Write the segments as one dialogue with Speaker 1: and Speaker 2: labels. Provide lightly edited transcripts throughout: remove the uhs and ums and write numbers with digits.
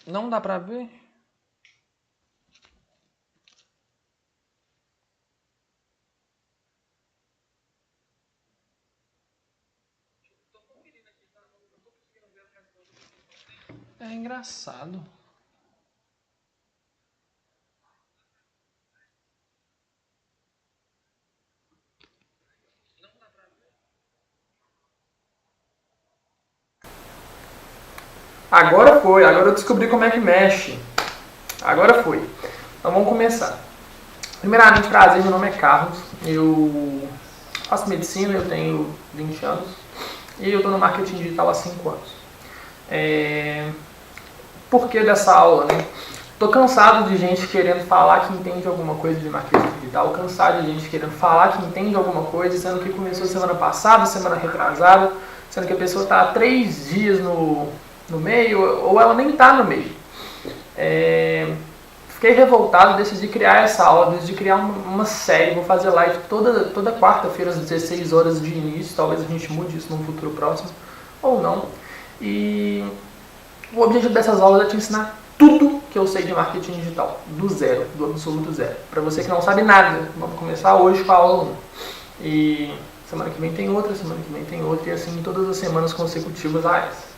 Speaker 1: Não dá pra ver? É engraçado. Agora foi, agora eu descobri como é que mexe. Agora foi. Então vamos começar. Primeiramente, prazer, meu nome é Carlos. Eu faço medicina, eu tenho 20 anos. E eu estou no marketing digital há 5 anos. Por que dessa aula, né? Tô cansado de gente querendo falar que entende alguma coisa de marketing digital, cansado de gente querendo falar que entende alguma coisa, sendo que começou semana passada, semana retrasada, sendo que a pessoa está há 3 dias no meio, ou ela nem está no meio. Fiquei revoltado, decidi criar essa aula, decidi criar uma série, vou fazer live toda quarta-feira às 16 horas de início, talvez a gente mude isso num futuro próximo, ou não. E o objetivo dessas aulas é te ensinar tudo que eu sei de marketing digital, do zero, do absoluto zero. Para você que não sabe nada, vamos começar hoje com a aula 1. E semana que vem tem outra, semana que vem tem outra, e assim todas as semanas consecutivas a essa.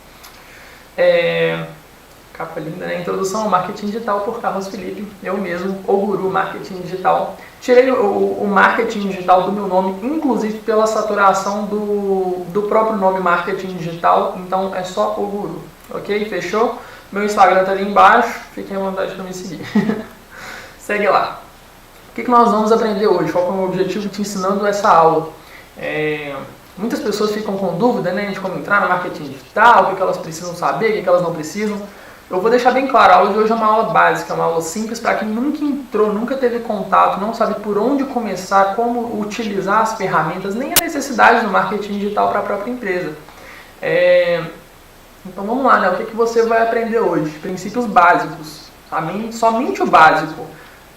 Speaker 1: Capa linda, né? Introdução ao marketing digital por Carlos Felipe, eu mesmo, o guru marketing digital. Tirei o marketing digital do meu nome, inclusive pela saturação do próprio nome marketing digital, então é só o guru, ok? Fechou? Meu Instagram tá ali embaixo, fiquem à vontade para me seguir. Segue lá. O que nós vamos aprender hoje? Qual é o meu objetivo te ensinando essa aula? Muitas pessoas ficam com dúvida, né, de como entrar no marketing digital, o que elas precisam saber, o que elas não precisam. Eu vou deixar bem claro, a aula de hoje é uma aula básica, uma aula simples para quem nunca entrou, nunca teve contato, não sabe por onde começar, como utilizar as ferramentas, nem a necessidade do marketing digital para a própria empresa. Então vamos lá, né? O que você vai aprender hoje? Princípios básicos, somente o básico.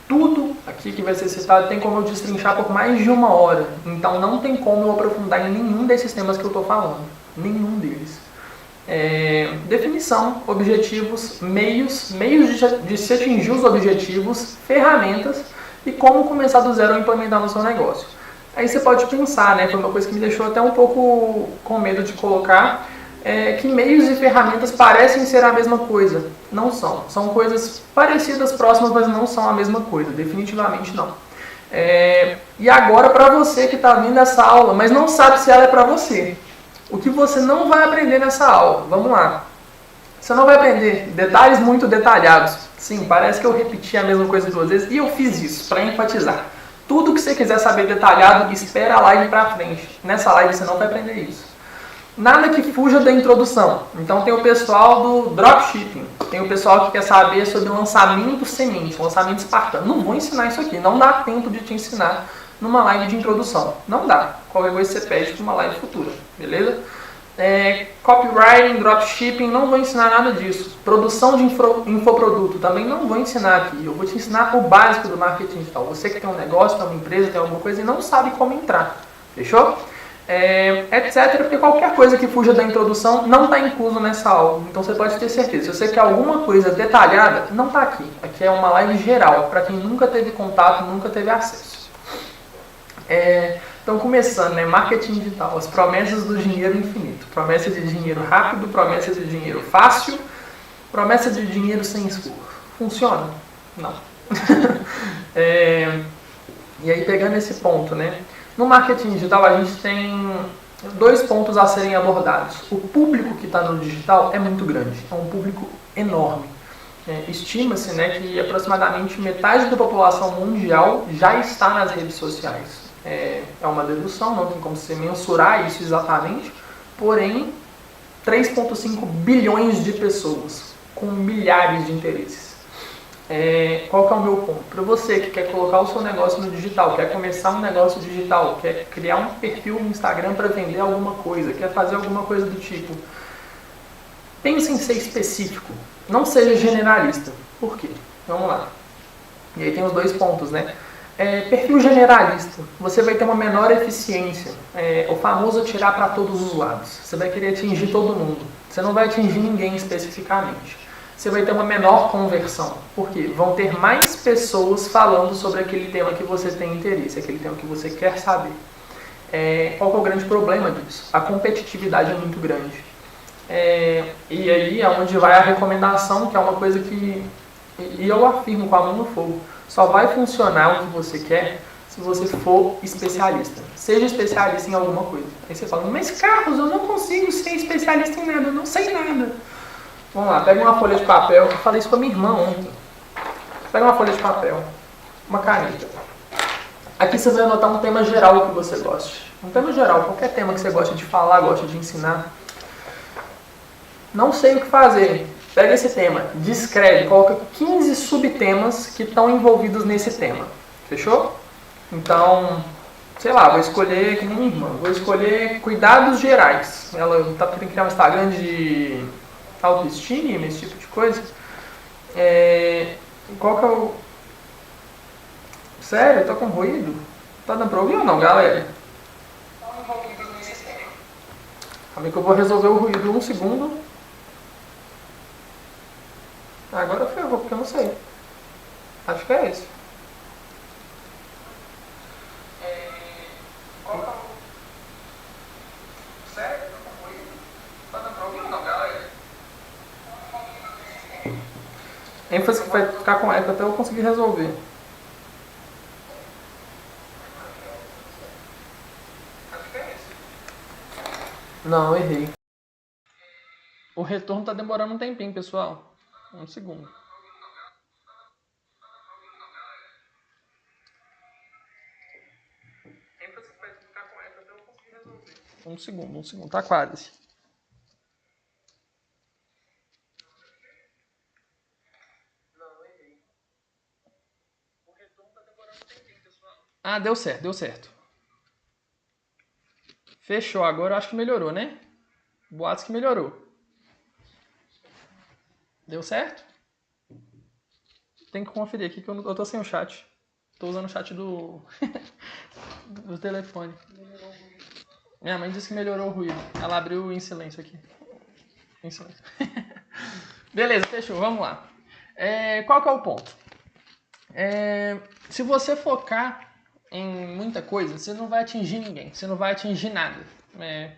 Speaker 1: Tudo aqui que vai ser citado tem como eu destrinchar por mais de 1 hora, então não tem como eu aprofundar em nenhum desses temas que eu estou falando, nenhum deles. Definição, objetivos, meios de se atingir os objetivos, ferramentas e como começar do zero a implementar no seu negócio. Aí você pode pensar, né, foi uma coisa que me deixou até um pouco com medo de colocar, que meios e ferramentas parecem ser a mesma coisa. Não são. São coisas parecidas, próximas, mas não são a mesma coisa. Definitivamente não. E agora para você que está vindo essa aula, mas não sabe se ela é para você. O que você não vai aprender nessa aula? Vamos lá. Você não vai aprender detalhes muito detalhados. Sim, parece que eu repeti a mesma coisa 2 vezes e eu fiz isso para enfatizar. Tudo que você quiser saber detalhado, espera a live para frente. Nessa live você não vai aprender isso. Nada que fuja da introdução. Então tem o pessoal do dropshipping, tem o pessoal que quer saber sobre lançamento semente, lançamento espartano. Não vou ensinar isso aqui, não dá tempo de te ensinar numa live de introdução. Não dá. Qualquer coisa você pede para uma live futura, beleza? Copywriting, dropshipping, não vou ensinar nada disso. Produção de infoproduto, também não vou ensinar aqui. Eu vou te ensinar o básico do marketing digital. Você que tem um negócio, tem uma empresa, tem alguma coisa e não sabe como entrar. Fechou? Etc. Porque qualquer coisa que fuja da introdução não está incluso nessa aula. Então você pode ter certeza. Se você quer alguma coisa detalhada, não está aqui. Aqui é uma live geral, para quem nunca teve contato, nunca teve acesso. Então começando, né? Marketing digital, as promessas do dinheiro infinito. Promessa de dinheiro rápido, promessa de dinheiro fácil, promessa de dinheiro sem esforço. Funciona? Não. E aí pegando esse ponto, né? No marketing digital a gente tem 2 pontos a serem abordados. O público que está no digital é muito grande, é um público enorme. Estima-se, né, que aproximadamente metade da população mundial já está nas redes sociais. É uma dedução, não tem como você mensurar isso exatamente, porém 3,5 bilhões de pessoas com milhares de interesses. Qual que é o meu ponto? Para você que quer colocar o seu negócio no digital, quer começar um negócio digital, quer criar um perfil no Instagram para vender alguma coisa, quer fazer alguma coisa do tipo, pense em ser específico, não seja generalista. Por quê? Vamos lá. E aí tem os 2 pontos, né? Perfil generalista, você vai ter uma menor eficiência, o famoso atirar para todos os lados. Você vai querer atingir todo mundo, você não vai atingir ninguém especificamente. você vai ter uma menor conversão. Por quê? Vão ter mais pessoas falando sobre aquele tema que você tem interesse, aquele tema que você quer saber. Qual que é o grande problema disso? A competitividade é muito grande. E aí é onde vai a recomendação, que é uma coisa que, e eu afirmo com a mão no fogo, só vai funcionar o que você quer se você for especialista. Seja especialista em alguma coisa. Aí você fala, mas Carlos, eu não consigo ser especialista em nada, eu não sei nada. Vamos lá, pega uma folha de papel. Eu falei isso com a minha irmã ontem. Pega uma folha de papel, uma caneta. Aqui você vai anotar um tema geral que você goste. Um tema geral, qualquer tema que você gosta de falar, gosta de ensinar. Não sei o que fazer. Pega esse tema, descreve, coloca 15 subtemas que estão envolvidos nesse tema. Fechou? Então, sei lá, vou escolher, que nem minha irmã, vou escolher cuidados gerais. Ela tá querendo criar um Instagram de autoestima, esse tipo de coisa. Qual que é o... Sério? Tá com ruído? Tá dando pra ouvir ou não, galera? Calma aí que eu vou resolver o ruído em um segundo. Agora ferrou, porque eu não sei. Acho que é esse. Qual que é o... Sério? Tá com ruído? Tá dando pra ouvir ou não, galera? ênfase que vai ficar com eco até eu conseguir resolver. Acho que é esse. Não, errei. O retorno tá demorando um tempinho, pessoal. Um segundo. ênfase que vai ficar com eco até eu conseguir resolver. Um segundo, tá quase. Ah, deu certo. Fechou, agora eu acho que melhorou, né? Boatos que melhorou. Deu certo? Tem que conferir aqui que eu tô sem o chat. Tô usando o chat do do telefone. Minha mãe disse que melhorou o ruído. Ela abriu em silêncio aqui. Em silêncio. Beleza, fechou, vamos lá. Qual que é o ponto? Se você focar em muita coisa, você não vai atingir ninguém, você não vai atingir nada.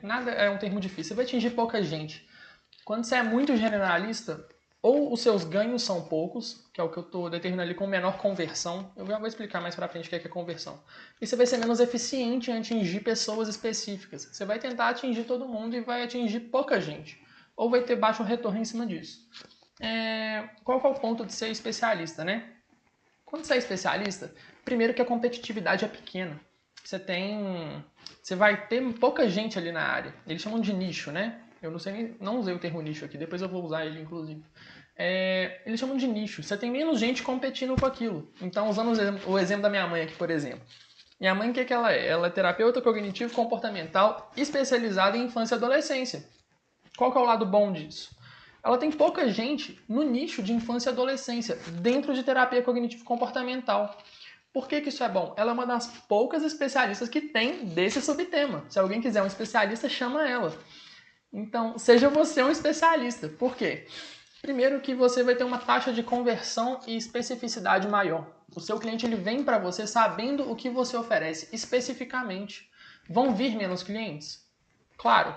Speaker 1: Nada é um termo difícil, você vai atingir pouca gente. Quando você é muito generalista, ou os seus ganhos são poucos, que é o que eu estou determinando ali com menor conversão, eu já vou explicar mais pra frente o que é conversão, e você vai ser menos eficiente em atingir pessoas específicas. Você vai tentar atingir todo mundo e vai atingir pouca gente, ou vai ter baixo retorno em cima disso. Qual que é o ponto de ser especialista, né? Quando você é especialista, primeiro que a competitividade é pequena. Você vai ter pouca gente ali na área. Eles chamam de nicho, né? Eu não usei o termo nicho aqui, depois eu vou usar ele, inclusive. Eles chamam de nicho. Você tem menos gente competindo com aquilo. Então, usando o exemplo da minha mãe aqui, por exemplo. Minha mãe, o que ela é? Ela é terapeuta cognitivo-comportamental especializada em infância e adolescência. Qual que é o lado bom disso? Ela tem pouca gente no nicho de infância e adolescência, dentro de terapia cognitivo-comportamental. Por que isso é bom? Ela é uma das poucas especialistas que tem desse subtema. Se alguém quiser um especialista, chama ela. Então, seja você um especialista. Por quê? Primeiro que você vai ter uma taxa de conversão e especificidade maior. O seu cliente ele vem para você sabendo o que você oferece especificamente. Vão vir menos clientes? Claro.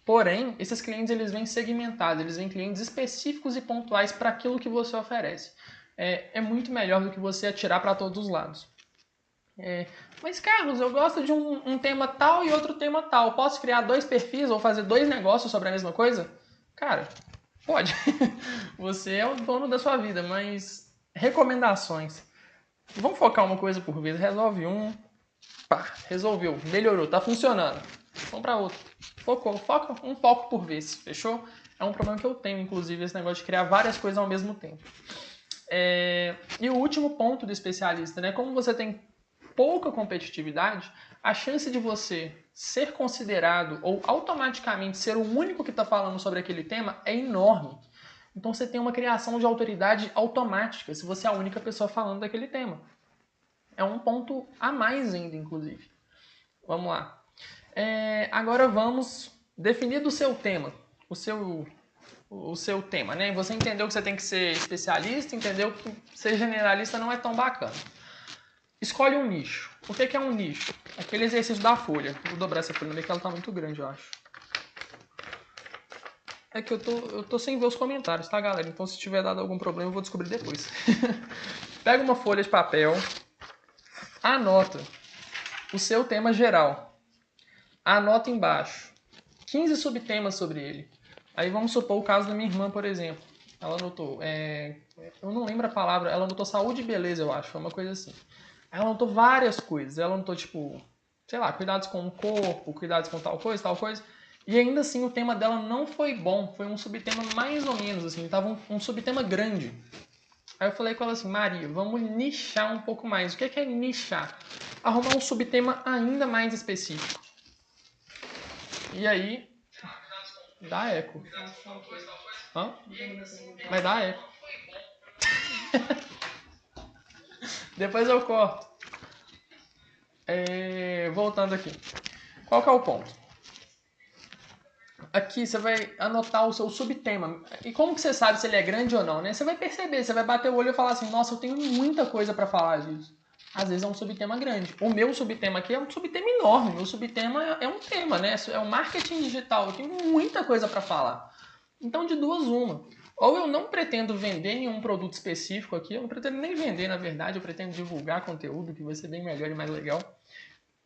Speaker 1: Porém, esses clientes eles vêm segmentados, eles vêm clientes específicos e pontuais para aquilo que você oferece. É muito melhor do que você atirar para todos os lados. Mas, Carlos, eu gosto de um tema tal e outro tema tal. Posso criar 2 perfis ou fazer 2 negócios sobre a mesma coisa? Cara, pode. Você é o dono da sua vida, mas recomendações. Vamos focar uma coisa por vez. Resolve um. Pá, resolveu. Melhorou. Tá funcionando. Vamos para outro. Foca um foco por vez. Fechou? É um problema que eu tenho, inclusive, esse negócio de criar várias coisas ao mesmo tempo. E o último ponto do especialista, né? Como você tem pouca competitividade, a chance de você ser considerado ou automaticamente ser o único que está falando sobre aquele tema é enorme. Então você tem uma criação de autoridade automática se você é a única pessoa falando daquele tema. É um ponto a mais ainda, inclusive. Vamos lá. Agora vamos definir o seu tema, o seu tema, né? Você entendeu que você tem que ser especialista, entendeu que ser generalista não é tão bacana. Escolhe um nicho. O que é um nicho? Aquele exercício da folha. Vou dobrar essa folha, porque ela tá muito grande, eu acho. É que eu tô sem ver os comentários, tá, galera? Então, se tiver dado algum problema, eu vou descobrir depois. Pega uma folha de papel, anota o seu tema geral. Anota embaixo 15 subtemas sobre ele. Aí vamos supor o caso da minha irmã, por exemplo. Ela anotou, eu não lembro a palavra, ela anotou saúde e beleza, eu acho, foi uma coisa assim. Ela anotou várias coisas, ela anotou, tipo, sei lá, cuidados com o corpo, cuidados com tal coisa, tal coisa. E ainda assim o tema dela não foi bom, foi um subtema mais ou menos, assim, tava um subtema grande. Aí eu falei com ela assim, Maria, vamos nichar um pouco mais. O que é nichar? Arrumar um subtema ainda mais específico. E aí, dá eco. Hã? Vai dar eco. Depois eu corto. Voltando aqui. Qual que é o ponto? Aqui você vai anotar o seu subtema. E como que você sabe se ele é grande ou não, né? Você vai perceber, você vai bater o olho e falar assim, nossa, eu tenho muita coisa para falar disso. Às vezes é um subtema grande. O meu subtema aqui é um subtema enorme. O meu subtema é um tema, né? É o marketing digital. Eu tenho muita coisa para falar. Então, de duas, uma. Ou eu não pretendo vender nenhum produto específico aqui, eu não pretendo nem vender, na verdade, eu pretendo divulgar conteúdo que vai ser bem melhor e mais legal.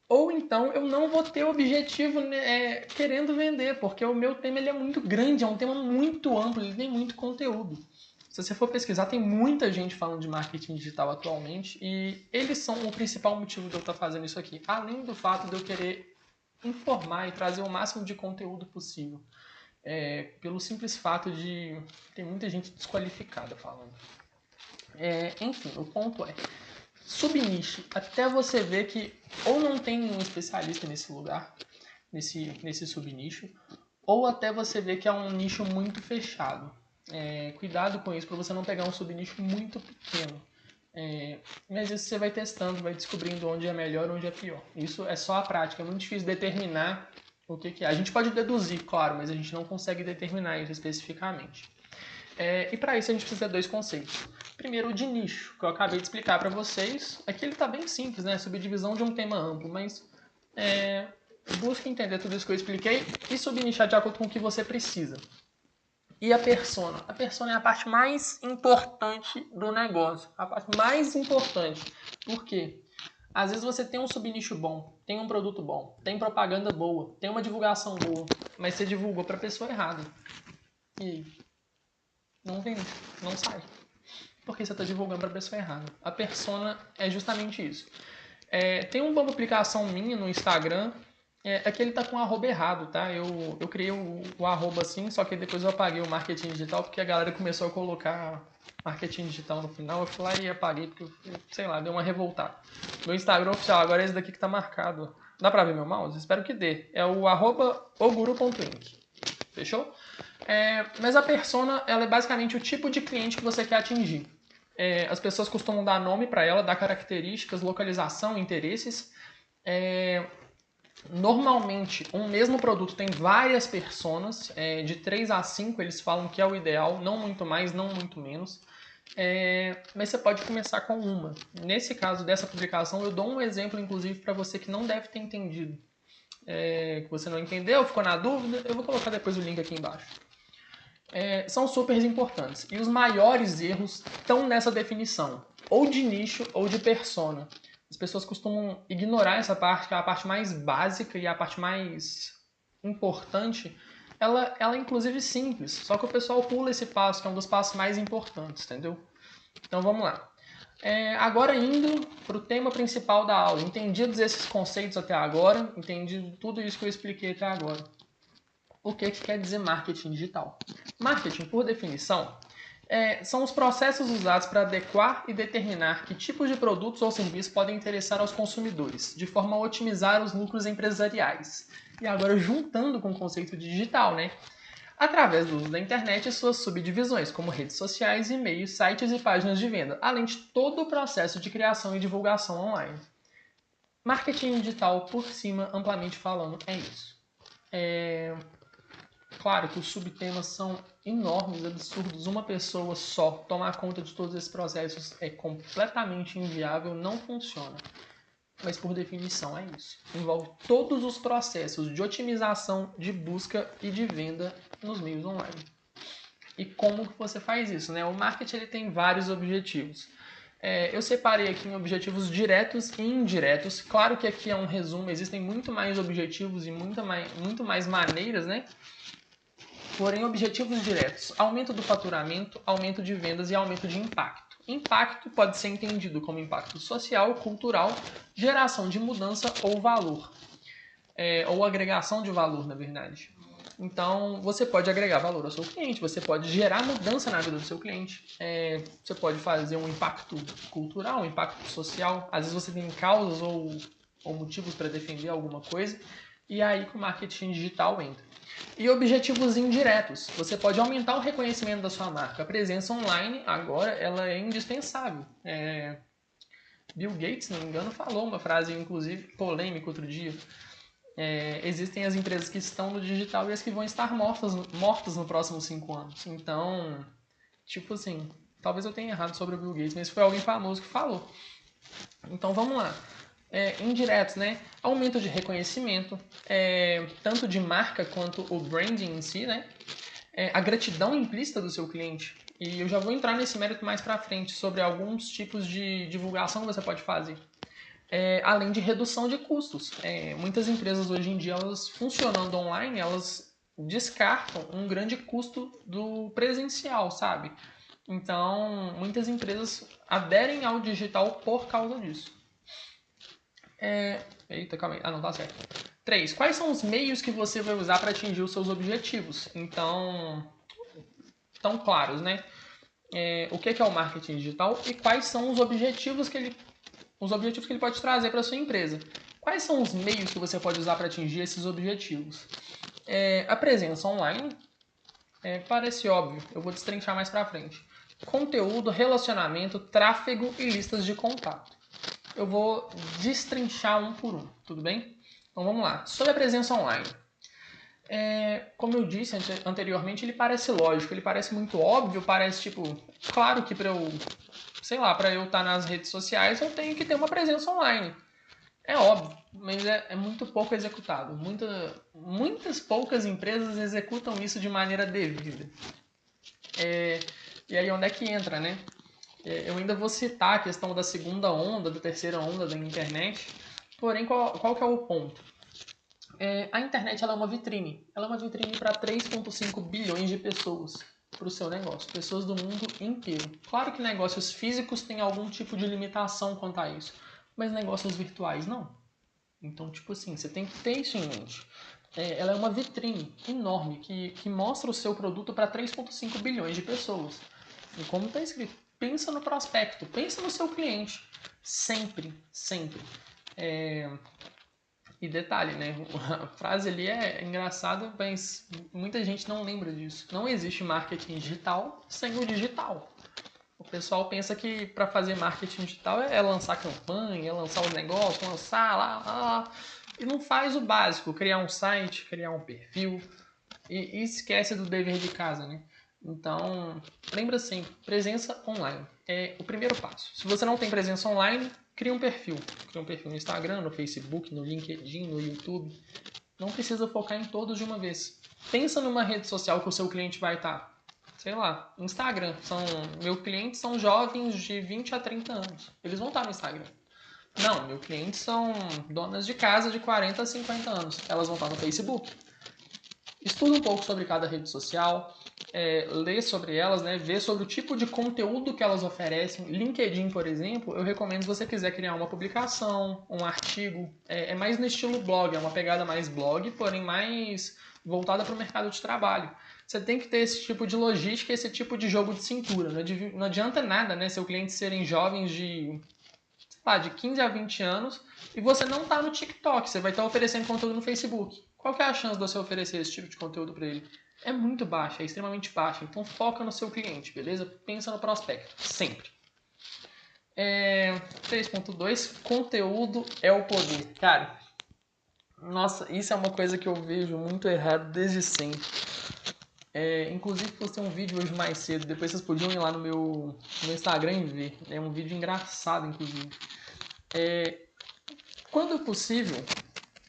Speaker 1: Ou então eu não vou ter objetivo querendo vender, porque o meu tema ele é muito grande, é um tema muito amplo, ele tem muito conteúdo. Se você for pesquisar, tem muita gente falando de marketing digital atualmente e eles são o principal motivo de eu estar fazendo isso aqui. Além do fato de eu querer informar e trazer o máximo de conteúdo possível. Pelo simples fato de ter muita gente desqualificada falando. Enfim, o ponto é subniche até você ver que ou não tem nenhum especialista nesse lugar, nesse subnicho, ou até você ver que é um nicho muito fechado. Cuidado com isso para você não pegar um subnicho muito pequeno. Mas isso você vai testando, vai descobrindo onde é melhor, onde é pior. Isso é só a prática, é muito difícil determinar o que é. A gente pode deduzir, claro, mas a gente não consegue determinar isso especificamente. E para isso a gente precisa de dois conceitos. Primeiro, o de nicho, que eu acabei de explicar para vocês. Aqui ele está bem simples, né? Subdivisão de um tema amplo, mas busque entender tudo isso que eu expliquei e subnichar de acordo com o que você precisa. E a persona? A persona é a parte mais importante do negócio. A parte mais importante. Por quê? Às vezes você tem um subnicho bom, tem um produto bom, tem propaganda boa, tem uma divulgação boa, mas você divulgou para a pessoa errada. E aí? Não vende, não sai. Porque você está divulgando para a pessoa errada. A persona é justamente isso. Tem uma publicação minha no Instagram, que ele tá com o arroba errado, tá? Eu criei o arroba assim, só que depois eu apaguei o marketing digital, porque a galera começou a colocar marketing digital no final. Eu fui lá e apaguei, porque, sei lá, deu uma revoltada. Meu Instagram oficial agora é esse daqui que tá marcado. Dá pra ver meu mouse? Espero que dê. É o arroba oguru.inc. Fechou? Mas a persona, ela é basicamente o tipo de cliente que você quer atingir. As pessoas costumam dar nome para ela, dar características, localização, interesses. Normalmente, um mesmo produto tem várias personas, de 3 a 5 eles falam que é o ideal, não muito mais, não muito menos. Mas você pode começar com uma. Nesse caso dessa publicação, eu dou um exemplo, inclusive, para você que não deve ter entendido. Que você não entendeu, ficou na dúvida, eu vou colocar depois o link aqui embaixo. São super importantes. E os maiores erros estão nessa definição, ou de nicho ou de persona. As pessoas costumam ignorar essa parte, que é a parte mais básica e a parte mais importante. Ela é inclusive simples, só que o pessoal pula esse passo, que é um dos passos mais importantes, entendeu? Então vamos lá. Agora indo para o tema principal da aula. Entendidos esses conceitos até agora, entendido tudo isso que eu expliquei até agora. O que quer dizer marketing digital? Marketing, por definição, são os processos usados para adequar e determinar que tipos de produtos ou serviços podem interessar aos consumidores, de forma a otimizar os lucros empresariais. E agora juntando com o conceito de digital, né? Através do uso da internet e suas subdivisões, como redes sociais, e-mails, sites e páginas de venda, além de todo o processo de criação e divulgação online. Marketing digital, por cima, amplamente falando, é isso. Claro que os subtemas são enormes, absurdos. Uma pessoa só tomar conta de todos esses processos é completamente inviável, não funciona. Mas por definição é isso. Envolve todos os processos de otimização, de busca e de venda nos meios online. E como que você faz isso, né? O marketing ele tem vários objetivos. Eu separei aqui em objetivos diretos e indiretos. Claro que aqui é um resumo, existem muito mais objetivos e muito mais maneiras, né? Porém, objetivos diretos: aumento do faturamento, aumento de vendas e aumento de impacto. Impacto pode ser entendido como impacto social, cultural, geração de mudança ou valor. Ou agregação de valor, na verdade. Então, você pode agregar valor ao seu cliente, você pode gerar mudança na vida do seu cliente, você pode fazer um impacto cultural, um impacto social. Às vezes você tem causas ou motivos para defender alguma coisa, e aí que o marketing digital entra. E objetivos indiretos. Você pode aumentar o reconhecimento da sua marca. A presença online, agora, ela é indispensável. Bill Gates, se não me engano, falou uma frase, inclusive, polêmica outro dia. Existem as empresas que estão no digital e as que vão estar mortas nos próximos 5 anos. Então, tipo assim, talvez eu tenha errado sobre o Bill Gates, mas foi alguém famoso que falou. Então, vamos lá. Indiretos, né? Aumento de reconhecimento, tanto de marca quanto o branding em si, né? A gratidão implícita do seu cliente. E eu já vou entrar nesse mérito mais pra frente sobre alguns tipos de divulgação que você pode fazer. Além de redução de custos. Muitas empresas hoje em dia, elas funcionando online, elas descartam um grande custo do presencial, sabe? Então, muitas empresas aderem ao digital por causa disso. Eita, calma aí. Ah, não, tá certo. 3. Quais são os meios que você vai usar para atingir os seus objetivos? Então, tão claros, né? O que é o marketing digital e quais são os objetivos que ele pode trazer para a sua empresa. Quais são os meios que você pode usar para atingir esses objetivos? A presença online, parece óbvio, eu vou destrinchar mais para frente. Conteúdo, relacionamento, tráfego e listas de contato. Eu vou destrinchar um por um, tudo bem? Então vamos lá. Sobre a presença online. Como eu disse anteriormente, ele parece lógico, ele parece muito óbvio, parece tipo, claro que para eu estar nas redes sociais eu tenho que ter uma presença online. É óbvio, mas é muito pouco executado. Muitas poucas empresas executam isso de maneira devida. E aí onde é que entra, né? Eu ainda vou citar a questão da segunda onda, da terceira onda da internet. Porém, qual que é o ponto? A internet ela é uma vitrine. Ela é uma vitrine para 3,5 bilhões de pessoas para o seu negócio. Pessoas do mundo inteiro. Claro que negócios físicos têm algum tipo de limitação quanto a isso. Mas negócios virtuais não. Então, tipo assim, você tem que ter isso em mente. Ela é uma vitrine enorme que mostra o seu produto para 3,5 bilhões de pessoas. E como está escrito, pensa no prospecto, pensa no seu cliente. Sempre, sempre. E detalhe, né? A frase ali é engraçada, mas muita gente não lembra disso. Não existe marketing digital sem o digital. O pessoal pensa que para fazer marketing digital é lançar campanha, é lançar o negócio, lançar lá. E não faz o básico, criar um site, criar um perfil. E esquece do dever de casa, né? Então, lembra sempre, presença online é o primeiro passo. Se você não tem presença online, cria um perfil. Cria um perfil no Instagram, no Facebook, no LinkedIn, no YouTube. Não precisa focar em todos de uma vez. Pensa numa rede social que o seu cliente vai estar. Sei lá, Instagram. Meus clientes são jovens de 20 a 30 anos. Eles vão estar no Instagram. Não, meus clientes são donas de casa de 40 a 50 anos. Elas vão estar no Facebook. Estuda um pouco sobre cada rede social, lê sobre elas, né, vê sobre o tipo de conteúdo que elas oferecem. LinkedIn, por exemplo, eu recomendo se você quiser criar uma publicação, um artigo. É mais no estilo blog, é uma pegada mais blog, porém mais voltada para o mercado de trabalho. Você tem que ter esse tipo de logística, esse tipo de jogo de cintura. Não adianta nada, né, seu cliente serem jovens de 15 a 20 anos e você não está no TikTok, você vai estar oferecendo conteúdo no Facebook. Qual que é a chance de você oferecer esse tipo de conteúdo para ele? É muito baixa, é extremamente baixa. Então foca no seu cliente, beleza? Pensa no prospecto, sempre. 3.2, conteúdo é o poder. Cara, nossa, isso é uma coisa que eu vejo muito errado desde sempre. Inclusive, postei um vídeo hoje mais cedo, depois vocês podiam ir lá no meu Instagram e ver. É um vídeo engraçado, inclusive. Quando possível,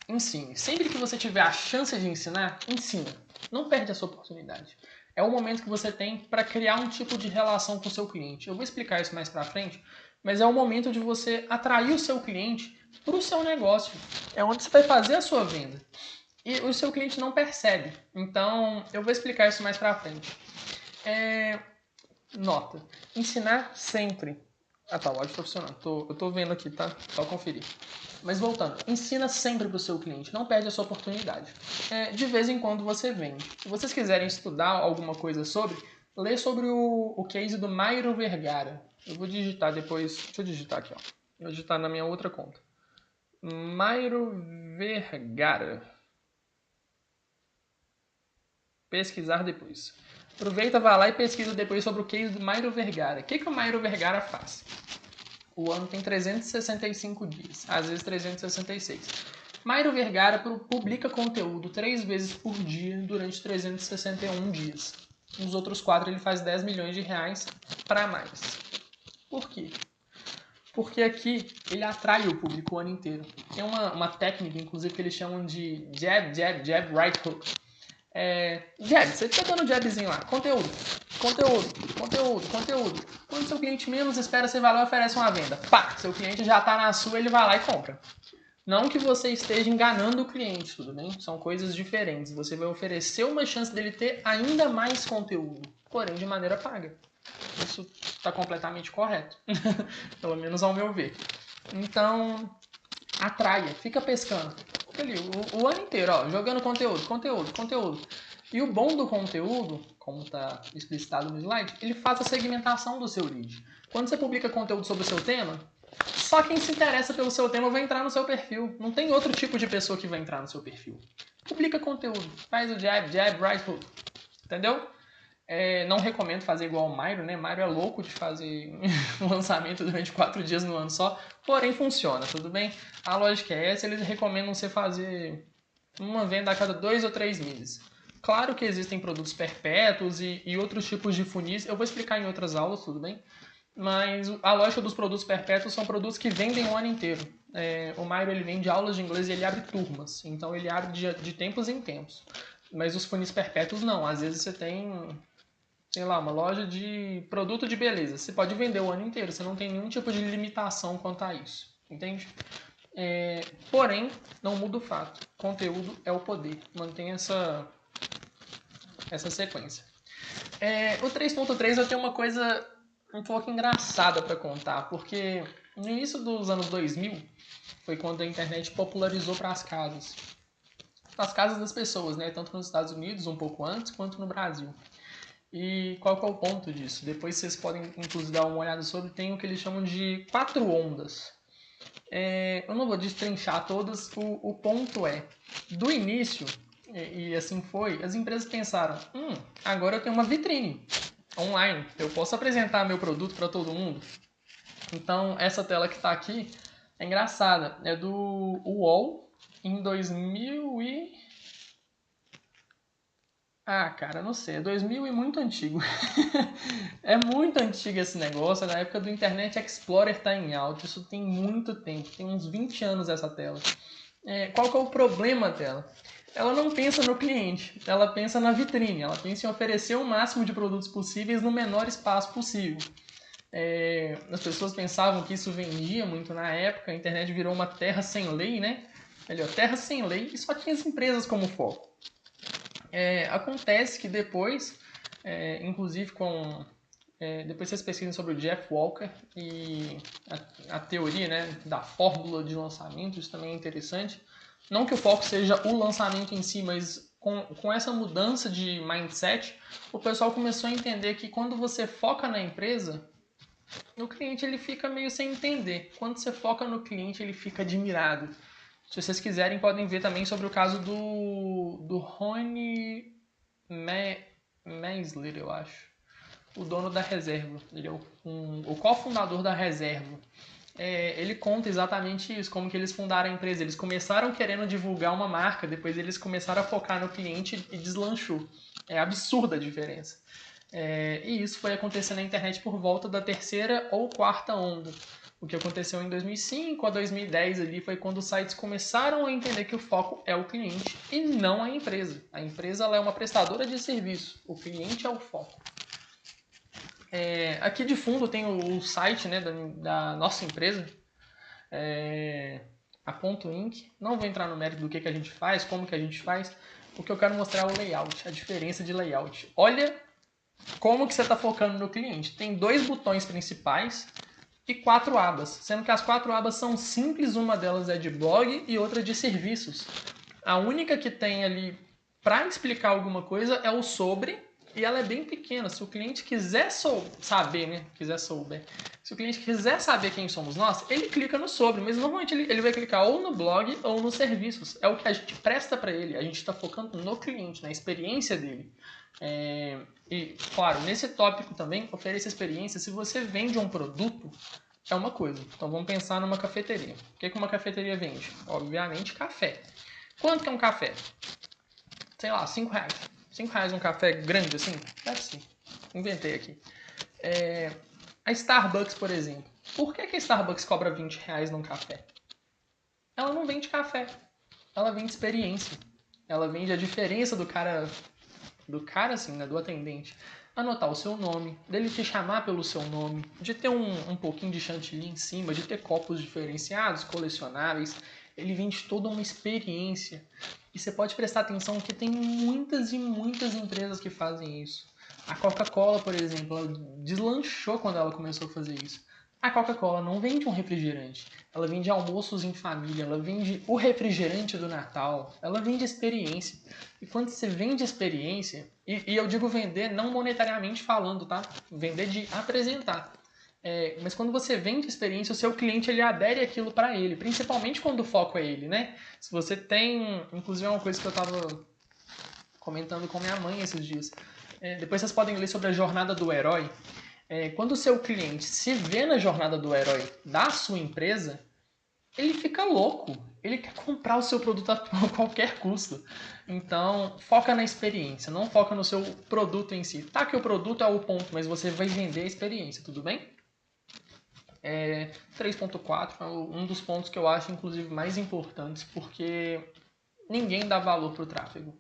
Speaker 1: ensine. Sempre que você tiver a chance de ensinar, ensina. Não perde essa oportunidade. É o momento que você tem para criar um tipo de relação com o seu cliente. Eu vou explicar isso mais para frente, mas é o momento de você atrair o seu cliente para o seu negócio. É onde você vai fazer a sua venda. E o seu cliente não percebe. Então, eu vou explicar isso mais para frente. Nota. Ensinar sempre. Ah tá, o áudio tá funcionando. Eu tô vendo aqui, tá? Só conferir. Mas voltando, ensina sempre para o seu cliente, não perde a sua oportunidade. De vez em quando você vende. Se vocês quiserem estudar alguma coisa sobre, lê sobre o case do Mairo Vergara. Eu vou digitar depois. Deixa eu digitar aqui, ó. Eu vou digitar na minha outra conta. Mairo Vergara. Pesquisar depois. Aproveita, vai lá e pesquisa depois sobre o case do Mairo Vergara. O que o Mairo Vergara faz? O ano tem 365 dias, às vezes 366. Mairo Vergara publica conteúdo 3 vezes por dia durante 361 dias. Nos outros 4 ele faz 10 milhões de reais para mais. Por quê? Porque aqui ele atrai o público o ano inteiro. Tem uma técnica, inclusive, que eles chamam de jab, jab, jab, right hook. Jab, você tá dando jabzinho lá. Conteúdo. Quando seu cliente menos espera, você vai lá e oferece uma venda. Pá! Seu cliente já tá na sua, ele vai lá e compra. Não que você esteja enganando o cliente, tudo bem? São coisas diferentes. Você vai oferecer uma chance dele ter ainda mais conteúdo, porém de maneira paga. Isso está completamente correto. Pelo menos ao meu ver. Então, atraia, fica pescando. Ali, o ano inteiro, ó, jogando conteúdo. E o bom do conteúdo, como está explicitado no slide, ele faz a segmentação do seu lead. Quando você publica conteúdo sobre o seu tema, só quem se interessa pelo seu tema vai entrar no seu perfil. Não tem outro tipo de pessoa que vai entrar no seu perfil. Publica conteúdo, faz o jab, right hook. Entendeu? Não recomendo fazer igual o Mairo, né? Mairo é louco de fazer um lançamento durante 4 dias no ano só, porém funciona, tudo bem? A lógica é essa, eles recomendam você fazer uma venda a cada 2 ou 3 meses. Claro que existem produtos perpétuos e outros tipos de funis, eu vou explicar em outras aulas, tudo bem? Mas a lógica dos produtos perpétuos são produtos que vendem o ano inteiro. O Mairo ele vende aulas de inglês e ele abre turmas, então ele abre de tempos em tempos. Mas os funis perpétuos não, às vezes você tem, sei lá, uma loja de produto de beleza. Você pode vender o ano inteiro, você não tem nenhum tipo de limitação quanto a isso, entende? Porém, não muda o fato. Conteúdo é o poder. Mantenha essa sequência. O 3.3 eu tenho uma coisa um pouco engraçada para contar, porque no início dos anos 2000 foi quando a internet popularizou para as casas. As casas das pessoas, né? Tanto nos Estados Unidos, um pouco antes, quanto no Brasil. E qual que é o ponto disso? Depois vocês podem, inclusive, dar uma olhada sobre. Tem o que eles chamam de 4 ondas. Eu não vou destrinchar todas. O ponto é, do início, e assim foi, as empresas pensaram, agora eu tenho uma vitrine online. Eu posso apresentar meu produto para todo mundo. Então, essa tela que está aqui é engraçada. É do UOL em 2000 e... cara, não sei. É 2000 e muito antigo. É muito antigo esse negócio. Na época do Internet Explorer tá em alta. Isso tem muito tempo. Tem uns 20 anos essa tela. Qual que é o problema dela? Ela não pensa no cliente. Ela pensa na vitrine. Ela pensa em oferecer o máximo de produtos possíveis no menor espaço possível. As pessoas pensavam que isso vendia muito na época. A internet virou uma terra sem lei, né? Terra sem lei e só tinha as empresas como foco. Acontece que depois, inclusive depois vocês pesquisem sobre o Jeff Walker e a teoria, né, da fórmula de lançamento, isso também é interessante. Não que o foco seja o lançamento em si, mas com essa mudança de mindset, o pessoal começou a entender que quando você foca na empresa, o cliente ele fica meio sem entender. Quando você foca no cliente, ele fica admirado. Se vocês quiserem, podem ver também sobre o caso do Rony Meisler, eu acho. O dono da Reserva. Ele é o cofundador da Reserva. Ele conta exatamente isso, como que eles fundaram a empresa. Eles começaram querendo divulgar uma marca, depois eles começaram a focar no cliente e deslanchou. É absurda a diferença. E isso foi acontecer na internet por volta da terceira ou quarta onda. O que aconteceu em 2005 a 2010 ali foi quando os sites começaram a entender que o foco é o cliente e não a empresa. A empresa ela é uma prestadora de serviço, o cliente é o foco. Aqui de fundo tem o site, né, da nossa empresa, a Ponto Inc. Não vou entrar no mérito do que a gente faz, como que a gente faz. O que eu quero mostrar é o layout, a diferença de layout. Olha como que você está focando no cliente. Tem 2 botões principais e 4 abas, sendo que as 4 abas são simples, uma delas é de blog e outra de serviços. A única que tem ali para explicar alguma coisa é o sobre, e ela é bem pequena. Se o cliente quiser saber, né? Se o cliente quiser saber quem somos nós, ele clica no sobre, mas normalmente ele vai clicar ou no blog ou nos serviços. É o que a gente presta para ele. A gente está focando no cliente, na experiência dele. E, claro, nesse tópico também, oferecer experiência. Se você vende um produto, é uma coisa. Então vamos pensar numa cafeteria. O que uma cafeteria vende? Obviamente, café. Quanto que é um café? Sei lá, 5 reais. 5 reais um café grande assim? Deve ser. Inventei aqui. A Starbucks, por exemplo. Por que a Starbucks cobra 20 reais num café? Ela não vende café. Ela vende experiência. Ela vende a diferença do cara assim, né, do atendente. Anotar o seu nome, dele te chamar pelo seu nome, de ter um pouquinho de chantilly em cima, de ter copos diferenciados, colecionáveis. Ele vende toda uma experiência. E você pode prestar atenção que tem muitas e muitas empresas que fazem isso. A Coca-Cola, por exemplo, ela deslanchou quando ela começou a fazer isso. A Coca-Cola não vende um refrigerante, ela vende almoços em família, ela vende o refrigerante do Natal, ela vende experiência. E quando você vende experiência, e eu digo vender não monetariamente falando, tá? Vender de apresentar. Mas quando você vende experiência, o seu cliente ele adere aquilo para ele, principalmente quando o foco é ele, né? Se você tem, inclusive é uma coisa que eu estava comentando com minha mãe esses dias. Depois vocês podem ler sobre a jornada do herói. Quando o seu cliente se vê na jornada do herói da sua empresa, ele fica louco. Ele quer comprar o seu produto a qualquer custo. Então, foca na experiência, não foca no seu produto em si. Tá que o produto é o ponto, mas você vai vender a experiência, tudo bem? 3.4 é um dos pontos que eu acho, inclusive, mais importantes, porque ninguém dá valor para o tráfego.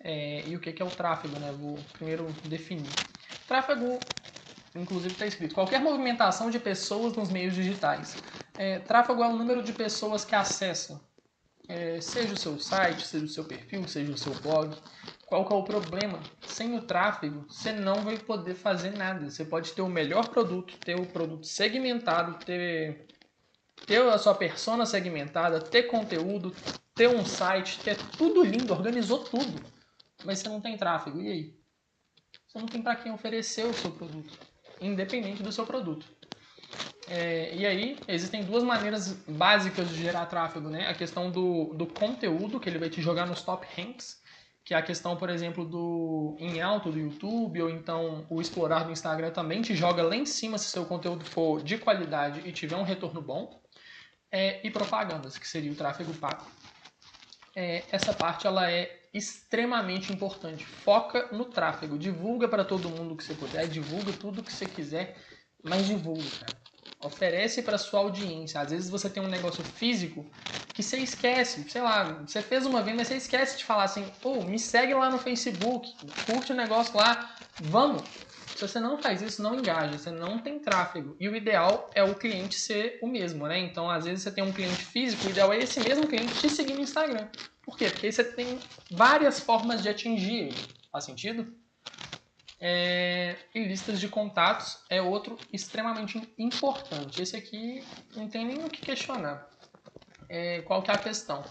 Speaker 1: E o que é o tráfego, né? Vou primeiro definir. Tráfego, inclusive está escrito, qualquer movimentação de pessoas nos meios digitais. Tráfego é o número de pessoas que acessam, seja o seu site, seja o seu perfil, seja o seu blog. Qual que é o problema? Sem o tráfego, você não vai poder fazer nada. Você pode ter o melhor produto, ter o produto segmentado, ter a sua persona segmentada, ter conteúdo, ter um site, ter tudo lindo, organizou tudo. Mas você não tem tráfego, e aí? Você não tem para quem oferecer o seu produto, independente do seu produto. E aí, existem 2 maneiras básicas de gerar tráfego, né? A questão do conteúdo, que ele vai te jogar nos top ranks, que é a questão, por exemplo, do em alto do YouTube, ou então o explorar do Instagram também te joga lá em cima se seu conteúdo for de qualidade e tiver um retorno bom. E propagandas, que seria o tráfego pago. Essa parte ela é extremamente importante. Foca no tráfego, divulga para todo mundo que você puder, divulga tudo que você quiser, mas divulga, cara. Oferece para sua audiência. Às vezes você tem um negócio físico que você esquece, sei lá, você fez uma venda, mas você esquece de falar assim, me segue lá no Facebook, curte o negócio lá, vamos. Se você não faz isso, não engaja, você não tem tráfego. E o ideal é o cliente ser o mesmo, né? Então, às vezes você tem um cliente físico, o ideal é esse mesmo cliente te seguir no Instagram. Por quê? Porque aí você tem várias formas de atingir ele. Faz sentido? E listas de contatos é outro extremamente importante. Esse aqui não tem nem o que questionar. Qual que é a questão?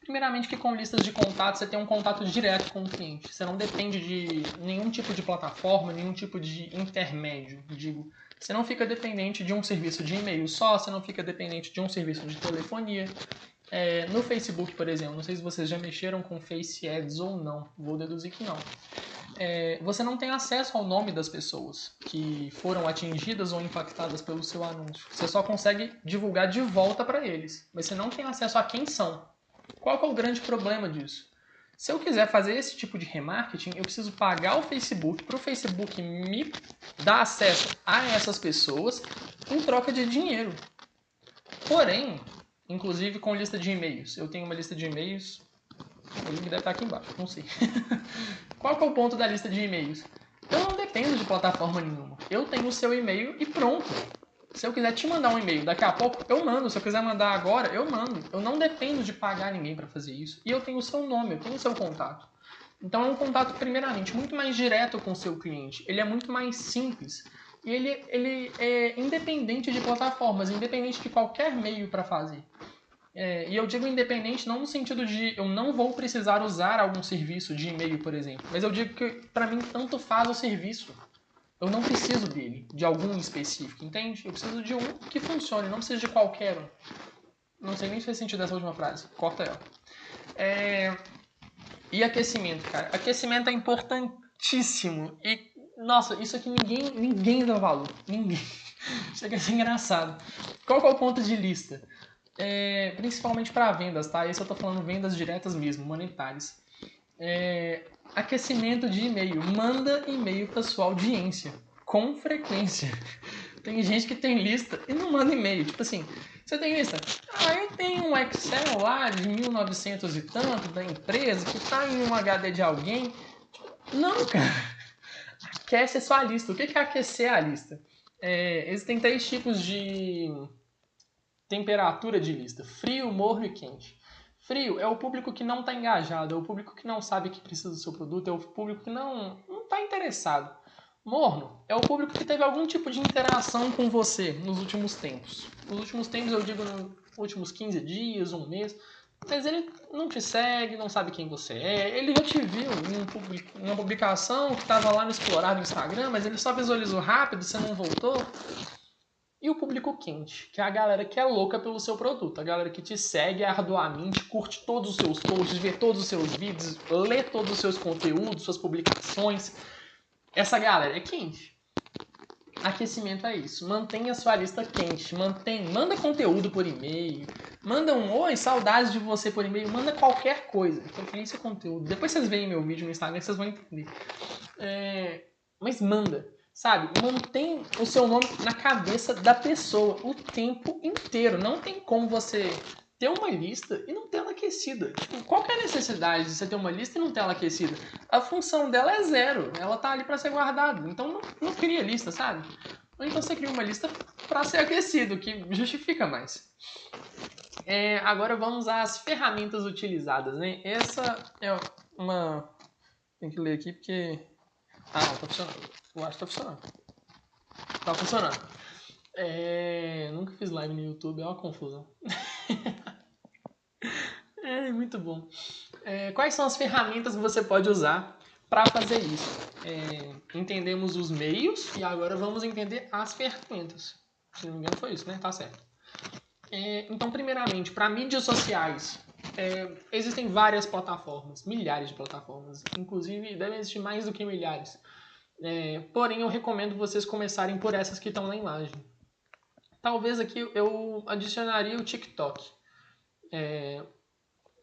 Speaker 1: Primeiramente que com listas de contatos você tem um contato direto com o cliente. Você não depende de nenhum tipo de plataforma, nenhum tipo de intermédio, digo. Você não fica dependente de um serviço de e-mail só, você não fica dependente de um serviço de telefonia. No Facebook, por exemplo, não sei se vocês já mexeram com Face Ads ou não, vou deduzir que não. Você não tem acesso ao nome das pessoas que foram atingidas ou impactadas pelo seu anúncio. Você só consegue divulgar de volta para eles, mas você não tem acesso a quem são. Qual que é o grande problema disso? Se eu quiser fazer esse tipo de remarketing, eu preciso pagar o Facebook para o Facebook me dar acesso a essas pessoas em troca de dinheiro. Porém, inclusive com lista de e-mails. Eu tenho uma lista de e-mails, o link deve estar aqui embaixo, não sei. Qual que é o ponto da lista de e-mails? Eu não dependo de plataforma nenhuma. Eu tenho o seu e-mail e pronto. Se eu quiser te mandar um e-mail daqui a pouco, eu mando. Se eu quiser mandar agora, eu mando. Eu não dependo de pagar ninguém para fazer isso. E eu tenho o seu nome, eu tenho o seu contato. Então é um contato, primeiramente, muito mais direto com o seu cliente. Ele é muito mais simples. E ele é independente de plataformas, independente de qualquer meio para fazer. E eu digo independente não no sentido de eu não vou precisar usar algum serviço de e-mail, por exemplo. Mas eu digo que para mim tanto faz o serviço. Eu não preciso dele, de algum específico, entende? Eu preciso de um que funcione, não preciso de qualquer um. Não sei nem se faz sentido essa última frase. Corta ela. E aquecimento, cara. Aquecimento é importantíssimo. E, nossa, isso aqui ninguém dá valor. Ninguém. Chega a ser engraçado. Qual que é o ponto de lista? Principalmente para vendas, tá? Esse eu tô falando vendas diretas mesmo, monetárias. Aquecimento de e-mail. Manda e-mail para sua audiência. Com frequência. Tem gente que tem lista e não manda e-mail. Tipo assim, você tem lista? Eu tenho um Excel lá de 1900 e tanto da empresa que tá em um HD de alguém. Não, cara. Aquece a sua lista. O que é aquecer a lista? Existem 3 tipos de temperatura de lista: frio, morno e quente. Frio é o público que não está engajado, é o público que não sabe que precisa do seu produto, é o público que não está interessado. Morno é o público que teve algum tipo de interação com você nos últimos tempos. Nos últimos tempos eu digo nos últimos 15 dias, um mês, mas ele não te segue, não sabe quem você é, ele já te viu em uma publicação que estava lá no explorar do Instagram, mas ele só visualizou rápido, você não voltou. E o público quente, que é a galera que é louca pelo seu produto, a galera que te segue arduamente, curte todos os seus posts, vê todos os seus vídeos, lê todos os seus conteúdos, suas publicações. Essa galera é quente. Aquecimento é isso. Mantenha a sua lista quente. Manda conteúdo por e-mail. Manda oi, saudades de você por e-mail. Manda qualquer coisa. Preferência conteúdo. Depois vocês veem meu vídeo no Instagram, vocês vão entender. Mas manda. Sabe? Mantém o seu nome na cabeça da pessoa o tempo inteiro. Não tem como você ter uma lista e não ter ela aquecida. Tipo, qual que é a necessidade de você ter uma lista e não ter ela aquecida? A função dela é 0. Ela tá ali para ser guardada. Então não cria lista, sabe? Ou então você cria uma lista para ser aquecido, que justifica mais. Agora vamos às ferramentas utilizadas, né? Essa é uma... Tem que ler aqui porque... não tá funcionando. Eu acho que tá funcionando. Tá funcionando. Nunca fiz live no YouTube, é uma confusão. Muito bom. Quais são as ferramentas que você pode usar para fazer isso? Entendemos os meios e agora vamos entender as ferramentas. Se não me engano foi isso, né? Tá certo. Então, primeiramente, para mídias sociais, existem várias plataformas, milhares de plataformas. Inclusive, devem existir mais do que milhares. Porém, eu recomendo vocês começarem por essas que estão na imagem. Talvez aqui eu adicionaria o TikTok.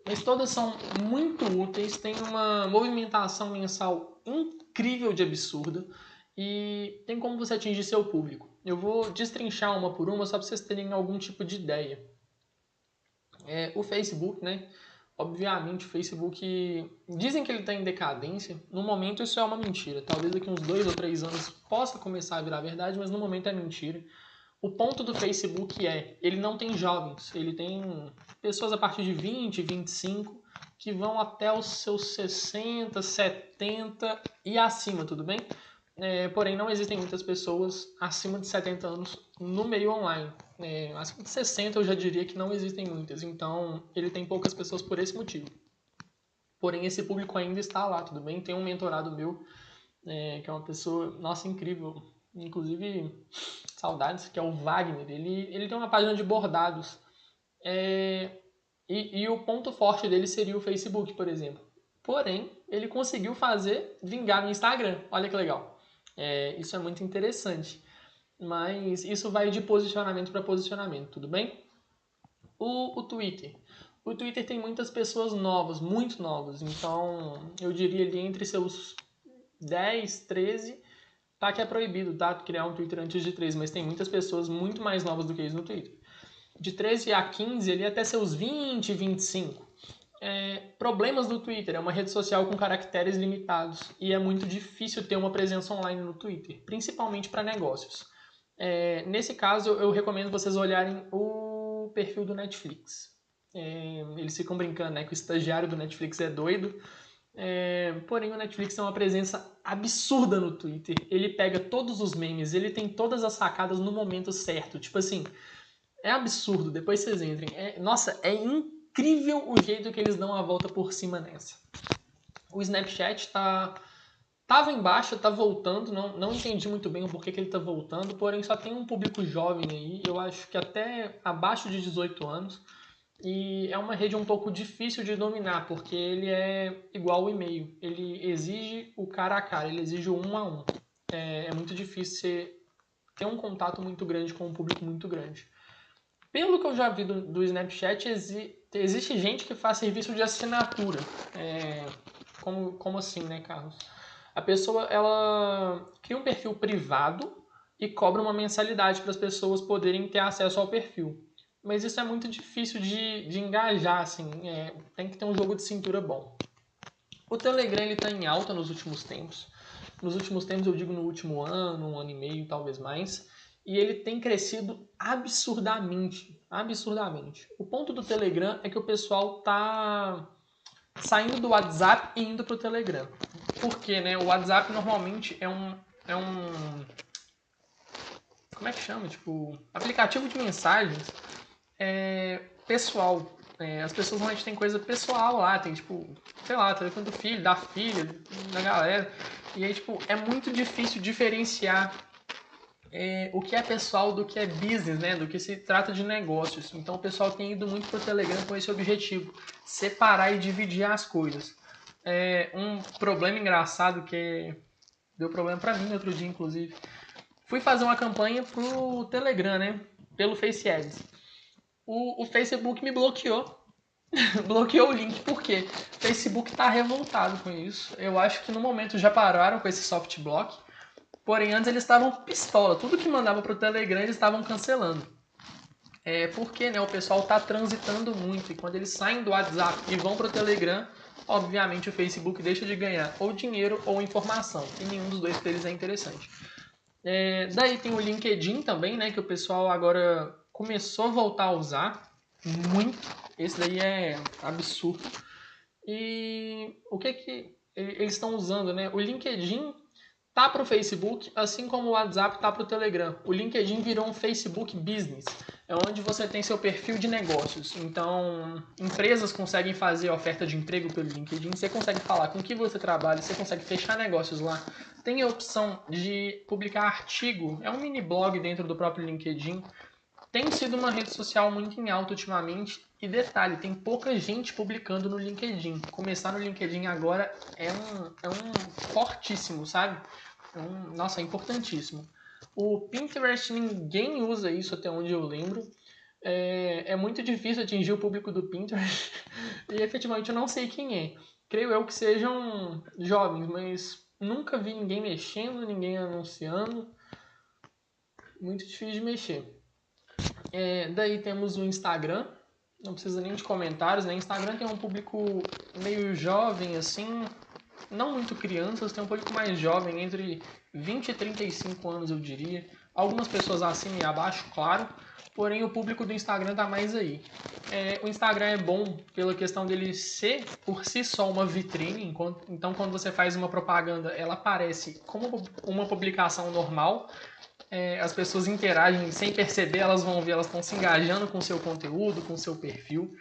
Speaker 1: Mas todas são muito úteis, tem uma movimentação mensal incrível de absurda e tem como você atingir seu público. Eu vou destrinchar uma por uma só para vocês terem algum tipo de ideia. O Facebook, né? Obviamente o Facebook, dizem que ele está em decadência. No momento isso é uma mentira. Talvez daqui uns 2 ou 3 anos possa começar a virar verdade, mas no momento é mentira. O ponto do Facebook ele não tem jovens, ele tem pessoas a partir de 20, 25, que vão até os seus 60, 70 e acima, tudo bem? Porém, não existem muitas pessoas acima de 70 anos no meio online. Acima de 60 eu já diria que não existem muitas, então ele tem poucas pessoas por esse motivo. Porém, esse público ainda está lá, tudo bem? Tem um mentorado meu, que é uma pessoa, nossa, incrível, inclusive saudades, que é o Wagner. Ele tem uma página de bordados. E o ponto forte dele seria o Facebook, por exemplo. Porém, ele conseguiu vingar no Instagram. Olha que legal. Isso é muito interessante. Mas isso vai de posicionamento para posicionamento, tudo bem? O Twitter. o Twitter tem muitas pessoas novas, muito novas. Então, eu diria ali entre seus 10, 13, tá que é proibido, tá? Criar um Twitter antes de 13, mas tem muitas pessoas muito mais novas do que isso no Twitter. De 13 a 15, ali até seus 20, 25. Problemas do Twitter. É uma rede social com caracteres limitados e é muito difícil ter uma presença online no Twitter, principalmente para negócios. Nesse caso, eu recomendo vocês olharem o perfil do Netflix. Eles ficam brincando, né, que o estagiário do Netflix é doido. Porém, o Netflix tem uma presença absurda no Twitter. Ele pega todos os memes, ele tem todas as sacadas no momento certo. Tipo assim, é absurdo. Depois vocês entrem. Nossa, é incrível o jeito que eles dão a volta por cima nessa. O Snapchat tava em baixa, tá voltando. Não entendi muito bem o porquê que ele tá voltando. Porém, só tem um público jovem aí. Eu acho que até abaixo de 18 anos. E é uma rede um pouco difícil de dominar, porque ele é igual o e-mail. Ele exige o cara a cara, ele exige o 1 a 1. É muito difícil você ter um contato muito grande com um público muito grande. Pelo que eu já vi do Snapchat, existe gente que faz serviço de assinatura. Como assim, né, Carlos? A pessoa ela cria um perfil privado e cobra uma mensalidade para as pessoas poderem ter acesso ao perfil. Mas isso é muito difícil de engajar, assim. Tem que ter um jogo de cintura bom. O Telegram está em alta nos últimos tempos. Nos últimos tempos, eu digo no último ano, 1 ano e meio, talvez mais. E ele tem crescido absurdamente. Absurdamente. O ponto do Telegram é que o pessoal tá saindo do WhatsApp e indo pro Telegram. Por quê, né? O WhatsApp normalmente é um como é que chama? Tipo, aplicativo de mensagens pessoal. As pessoas normalmente têm coisa pessoal lá, tem tipo, sei lá, telefone do filho, da filha, da galera. E aí, tipo, é muito difícil diferenciar o que é pessoal do que é business, né? Do que se trata de negócios. Então o pessoal tem ido muito pro Telegram com esse objetivo, separar e dividir as coisas. Um problema engraçado que deu problema pra mim outro dia, inclusive. Fui fazer uma campanha pro Telegram, né? Pelo Face Ads. O Facebook me bloqueou. Bloqueou o link, por quê? O Facebook tá revoltado com isso. Eu acho que no momento já pararam com esse soft block. Porém, antes eles estavam pistola. Tudo que mandava pro Telegram eles estavam cancelando. Porque né, o pessoal tá transitando muito. E quando eles saem do WhatsApp e vão pro Telegram, obviamente o Facebook deixa de ganhar ou dinheiro ou informação. E nenhum dos dois para eles é interessante. Daí tem o LinkedIn também, né? Que o pessoal agora começou a voltar a usar. Muito. Esse daí é absurdo. E o que eles estão usando, né? O LinkedIn tá para o Facebook, assim como o WhatsApp tá para o Telegram. O LinkedIn virou um Facebook Business. É onde você tem seu perfil de negócios. Então, empresas conseguem fazer oferta de emprego pelo LinkedIn. Você consegue falar com que você trabalha, você consegue fechar negócios lá. Tem a opção de publicar artigo. É um mini blog dentro do próprio LinkedIn. Tem sido uma rede social muito em alta ultimamente. E detalhe, tem pouca gente publicando no LinkedIn. Começar no LinkedIn agora é um fortíssimo, sabe? Nossa, é importantíssimo. O Pinterest, ninguém usa isso até onde eu lembro. É muito difícil atingir o público do Pinterest. E efetivamente eu não sei quem é. Creio eu que sejam jovens, mas nunca vi ninguém mexendo, ninguém anunciando. Muito difícil de mexer. Daí temos o Instagram. Não precisa nem de comentários, né? Instagram tem um público meio jovem, assim, não muito crianças, tem um público mais jovem, entre 20 e 35 anos, eu diria. Algumas pessoas acima e abaixo, claro, porém o público do Instagram tá mais aí. O Instagram é bom pela questão dele ser, por si só, uma vitrine, então quando você faz uma propaganda, ela aparece como uma publicação normal. As pessoas interagem sem perceber, elas vão ver, elas estão se engajando com o seu conteúdo, com o seu perfil.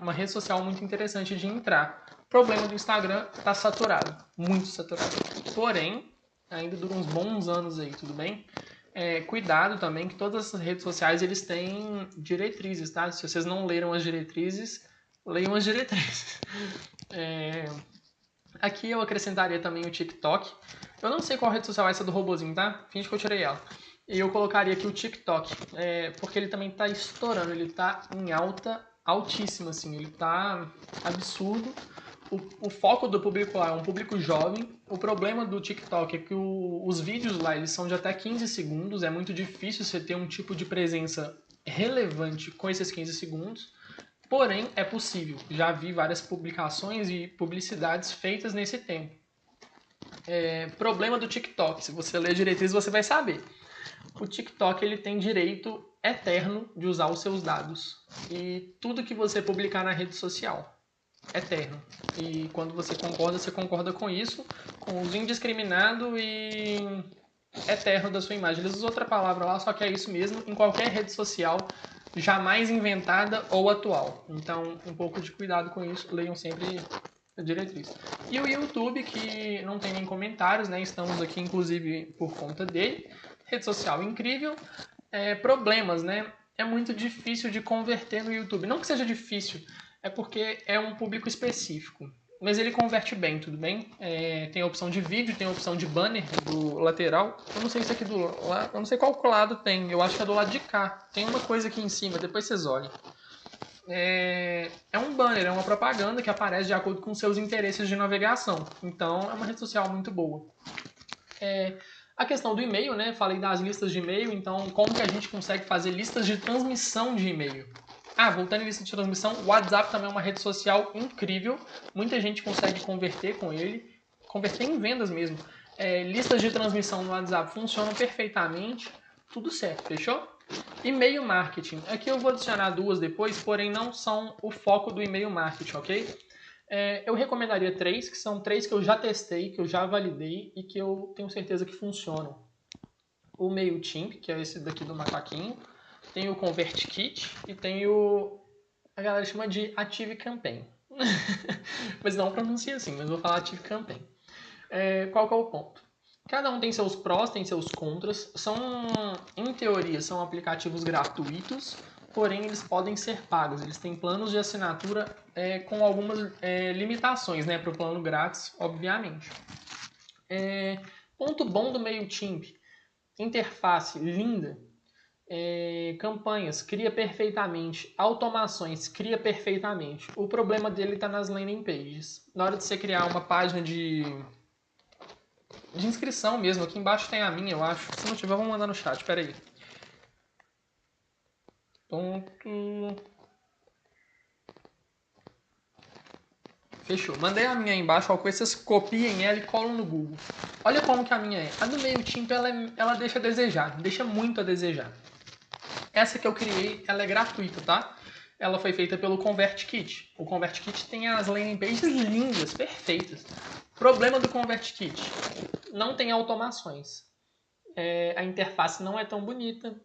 Speaker 1: Uma rede social muito interessante de entrar. O problema do Instagram está saturado, muito saturado. Porém, ainda dura uns bons anos aí, tudo bem? Cuidado também que todas as redes sociais eles têm diretrizes, tá? Se vocês não leram as diretrizes, leiam as diretrizes. Aqui eu acrescentaria também o TikTok. Eu não sei qual rede social é essa do robozinho, tá? Finge que eu tirei ela. E eu colocaria aqui o TikTok, porque ele também está estourando, ele está em alta, altíssima, assim, ele está absurdo. O foco do público lá é um público jovem. O problema do TikTok é que os vídeos lá eles são de até 15 segundos, é muito difícil você ter um tipo de presença relevante com esses 15 segundos. Porém, é possível. Já vi várias publicações e publicidades feitas nesse tempo. Problema do TikTok. Se você ler diretriz, você vai saber. O TikTok ele tem direito eterno de usar os seus dados. E tudo que você publicar na rede social. Eterno. E quando você concorda com isso, com o uso indiscriminado e eterno da sua imagem. Eles usam outra palavra lá, só que é isso mesmo, em qualquer rede social, jamais inventada ou atual. Então, um pouco de cuidado com isso, leiam sempre a diretriz. E o YouTube, que não tem nem comentários, né? Estamos aqui, inclusive, por conta dele. Rede social incrível. Problemas, né? É muito difícil de converter no YouTube. Não que seja difícil, é porque é um público específico. Mas ele converte bem, tudo bem? Tem a opção de vídeo, tem a opção de banner do lateral. Eu não sei se aqui do lado, eu não sei qual lado tem. Eu acho que é do lado de cá. Tem uma coisa aqui em cima, depois vocês olhem. É um banner, é uma propaganda que aparece de acordo com seus interesses de navegação. Então é uma rede social muito boa. A questão do e-mail, né? Falei das listas de e-mail, então como que a gente consegue fazer listas de transmissão de e-mail? Voltando em lista de transmissão, o WhatsApp também é uma rede social incrível. Muita gente consegue converter com ele, converter em vendas mesmo. Listas de transmissão no WhatsApp funcionam perfeitamente, tudo certo, fechou? E-mail marketing. Aqui eu vou adicionar duas depois, porém não são o foco do e-mail marketing, ok? Eu recomendaria 3, que são 3 que eu já testei, que eu já validei e que eu tenho certeza que funcionam. O MailChimp, que é esse daqui do macaquinho. Tem o ConvertKit e tem a galera chama de ActiveCampaign. Mas não pronuncia assim, mas vou falar ActiveCampaign. Qual que é o ponto? Cada um tem seus prós, tem seus contras. Em teoria, são aplicativos gratuitos, porém eles podem ser pagos. Eles têm planos de assinatura com algumas limitações, né? Para o plano grátis, obviamente. Ponto bom do MailChimp. Interface linda. Campanhas, cria perfeitamente. Automações, cria perfeitamente. O problema dele está nas landing pages. Na hora de você criar uma página de inscrição mesmo, aqui embaixo tem a minha, eu acho. Se não tiver, vou mandar no chat, espera aí. Fechou. Mandei a minha aí embaixo, ó, vocês copiem ela e colam no Google. Olha como que a minha é. A do MailChimp, ela deixa a desejar, deixa muito a desejar. Essa que eu criei, ela é gratuita, tá? Ela foi feita pelo ConvertKit. O ConvertKit tem as landing pages lindas, perfeitas. Problema do ConvertKit: não tem automações. A interface não é tão bonita.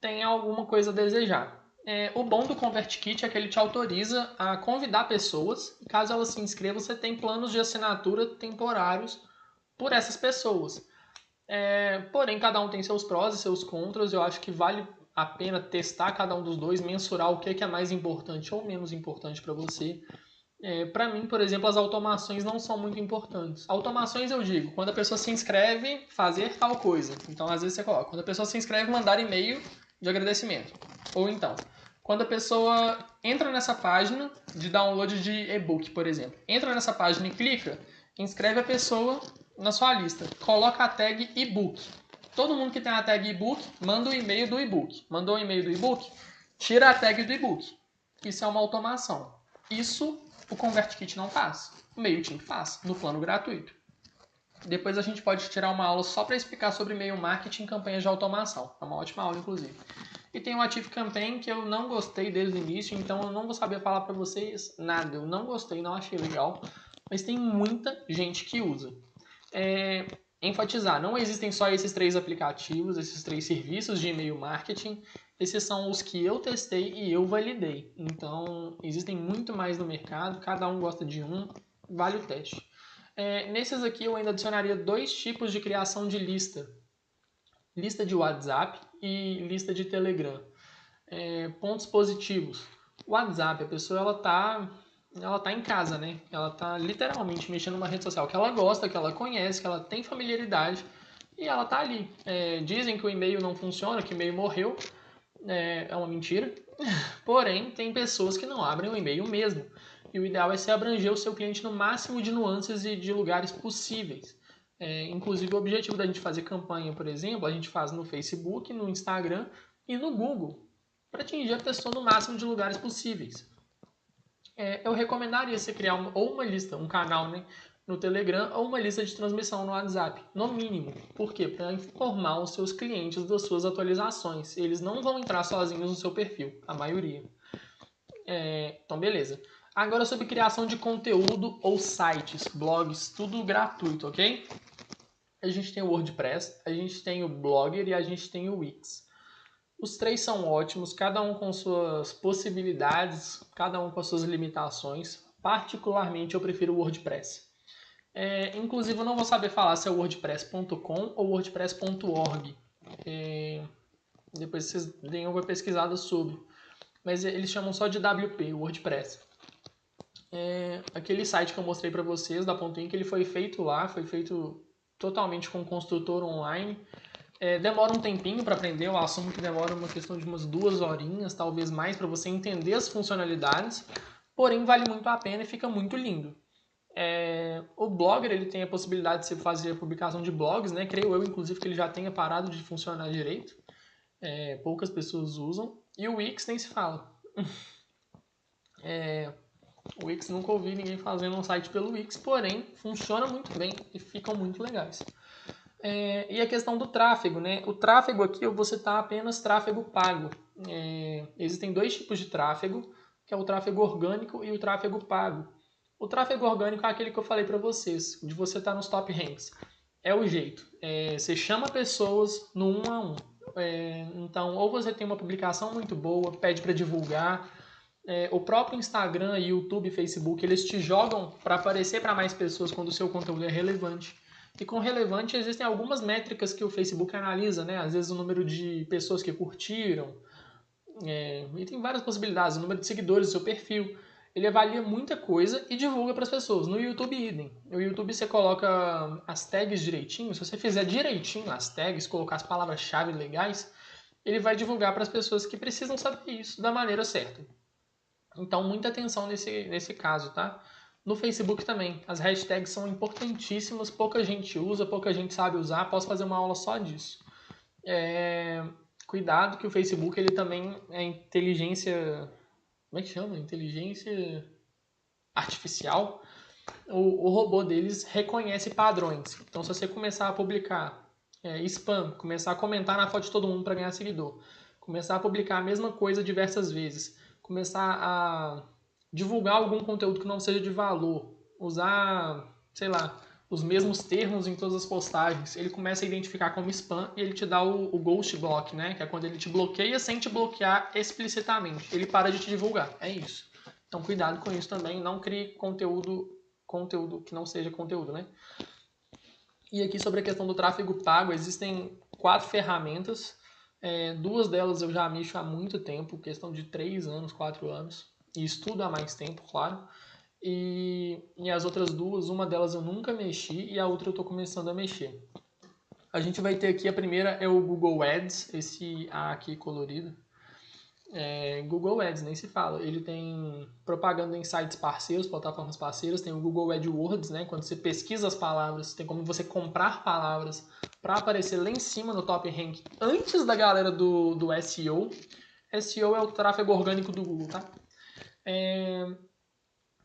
Speaker 1: Tem alguma coisa a desejar. O bom do ConvertKit é que ele te autoriza a convidar pessoas. E caso elas se inscrevam, você tem planos de assinatura temporários por essas pessoas. Porém, cada um tem seus prós e seus contras. Eu acho que vale a pena testar cada um dos dois, mensurar o que é mais importante ou menos importante para você. Para mim, por exemplo, as automações não são muito importantes. Automações eu digo, quando a pessoa se inscreve, fazer tal coisa. Então, às vezes você coloca, quando a pessoa se inscreve, mandar e-mail de agradecimento. Ou então, quando a pessoa entra nessa página de download de e-book, por exemplo. Entra nessa página e clica, inscreve a pessoa na sua lista. Coloca a tag e-book. Todo mundo que tem a tag e-book, manda o e-mail do e-book. Mandou o e-mail do e-book, tira a tag do e-book. Isso é uma automação. Isso o ConvertKit não faz. O MailChimp faz, no plano gratuito. Depois a gente pode tirar uma aula só para explicar sobre e-mail marketing e campanhas de automação. É uma ótima aula, inclusive. E tem o ActiveCampaign, que eu não gostei desde o início, então eu não vou saber falar para vocês nada. Eu não gostei, não achei legal. Mas tem muita gente que usa. Enfatizar, não existem só esses 3 aplicativos, esses 3 serviços de e-mail marketing. Esses são os que eu testei e eu validei. Então, existem muito mais no mercado, cada um gosta de um, vale o teste. Nesses aqui eu ainda adicionaria 2 tipos de criação de lista. Lista de WhatsApp e lista de Telegram. Pontos positivos. O WhatsApp, a pessoa ela tá em casa, né? Ela tá literalmente mexendo numa rede social que ela gosta, que ela conhece, que ela tem familiaridade. e ela tá ali. Dizem que o e-mail não funciona, que o e-mail morreu. É uma mentira. Porém, tem pessoas que não abrem o e-mail mesmo. E o ideal é se abranger o seu cliente no máximo de nuances e de lugares possíveis. Inclusive, o objetivo da gente fazer campanha, por exemplo, a gente faz no Facebook, no Instagram e no Google, para atingir a pessoa no máximo de lugares possíveis. Eu recomendaria você criar ou uma lista, um canal, né, no Telegram ou uma lista de transmissão no WhatsApp, no mínimo. Por quê? Para informar os seus clientes das suas atualizações. Eles não vão entrar sozinhos no seu perfil, a maioria. Então, beleza. Agora sobre criação de conteúdo ou sites, blogs, tudo gratuito, ok? A gente tem o WordPress, a gente tem o Blogger e a gente tem o Wix. Os três são ótimos, cada um com suas possibilidades, cada um com suas limitações. Particularmente, eu prefiro o WordPress. Inclusive, eu não vou saber falar se é wordpress.com ou wordpress.org. Depois vocês deem uma pesquisada sobre. Mas eles chamam só de WP, o WordPress. Aquele site que eu mostrei para vocês, da Ponto.in, que ele foi feito lá, foi feito totalmente com construtor online. Demora um tempinho para aprender, eu assumo que demora uma questão de umas 2 horinhas, talvez mais, para você entender as funcionalidades, porém vale muito a pena e fica muito lindo. O Blogger ele tem a possibilidade de você fazer a publicação de blogs, né? Creio eu, inclusive, que ele já tenha parado de funcionar direito. Poucas pessoas usam. E o Wix nem se fala. O Wix nunca ouvi ninguém fazendo um site pelo Wix, porém funciona muito bem e ficam muito legais. E a questão do tráfego, né? O tráfego aqui eu vou citar apenas tráfego pago. Existem 2 tipos de tráfego, que é o tráfego orgânico e o tráfego pago. O tráfego orgânico é aquele que eu falei para vocês, de você estar nos top ranks. É o jeito. Você chama pessoas no 1 a 1. Então, ou você tem uma publicação muito boa, pede para divulgar. O próprio Instagram, YouTube, Facebook, eles te jogam para aparecer para mais pessoas quando o seu conteúdo é relevante. E com relevante existem algumas métricas que o Facebook analisa, né? Às vezes o número de pessoas que curtiram, e tem várias possibilidades, o número de seguidores do seu perfil. Ele avalia muita coisa e divulga para as pessoas. No YouTube, idem. No YouTube você coloca as tags direitinho. Se você fizer direitinho as tags, colocar as palavras-chave legais, ele vai divulgar para as pessoas que precisam saber isso da maneira certa. Então, muita atenção nesse caso, tá? No Facebook também, as hashtags são importantíssimas, pouca gente usa, pouca gente sabe usar, posso fazer uma aula só disso. Cuidado que o Facebook ele também é inteligência... Como é que chama? Inteligência artificial. O robô deles reconhece padrões. Então, se você começar a publicar spam, começar a comentar na foto de todo mundo para ganhar seguidor, começar a publicar a mesma coisa diversas vezes, começar a divulgar algum conteúdo que não seja de valor, usar, sei lá, os mesmos termos em todas as postagens, ele começa a identificar como spam e ele te dá o ghost block, né? Que é quando ele te bloqueia sem te bloquear explicitamente. Ele para de te divulgar. É isso. Então cuidado com isso também. Não crie conteúdo que não seja conteúdo, né? E aqui sobre a questão do tráfego pago, existem 4 ferramentas. 2 delas eu já mexo há muito tempo, questão de 3 anos, 4 anos. E estudo há mais tempo, claro. E as outras 2, uma delas eu nunca mexi e a outra eu estou começando a mexer. A gente vai ter aqui, a primeira é o Google Ads, esse A aqui colorido. Google Ads, nem se fala. Ele tem propaganda em sites parceiros, plataformas parceiras. Tem o Google AdWords, né? Quando você pesquisa as palavras, tem como você comprar palavras para aparecer lá em cima no top rank antes da galera do SEO. SEO é o tráfego orgânico do Google, tá?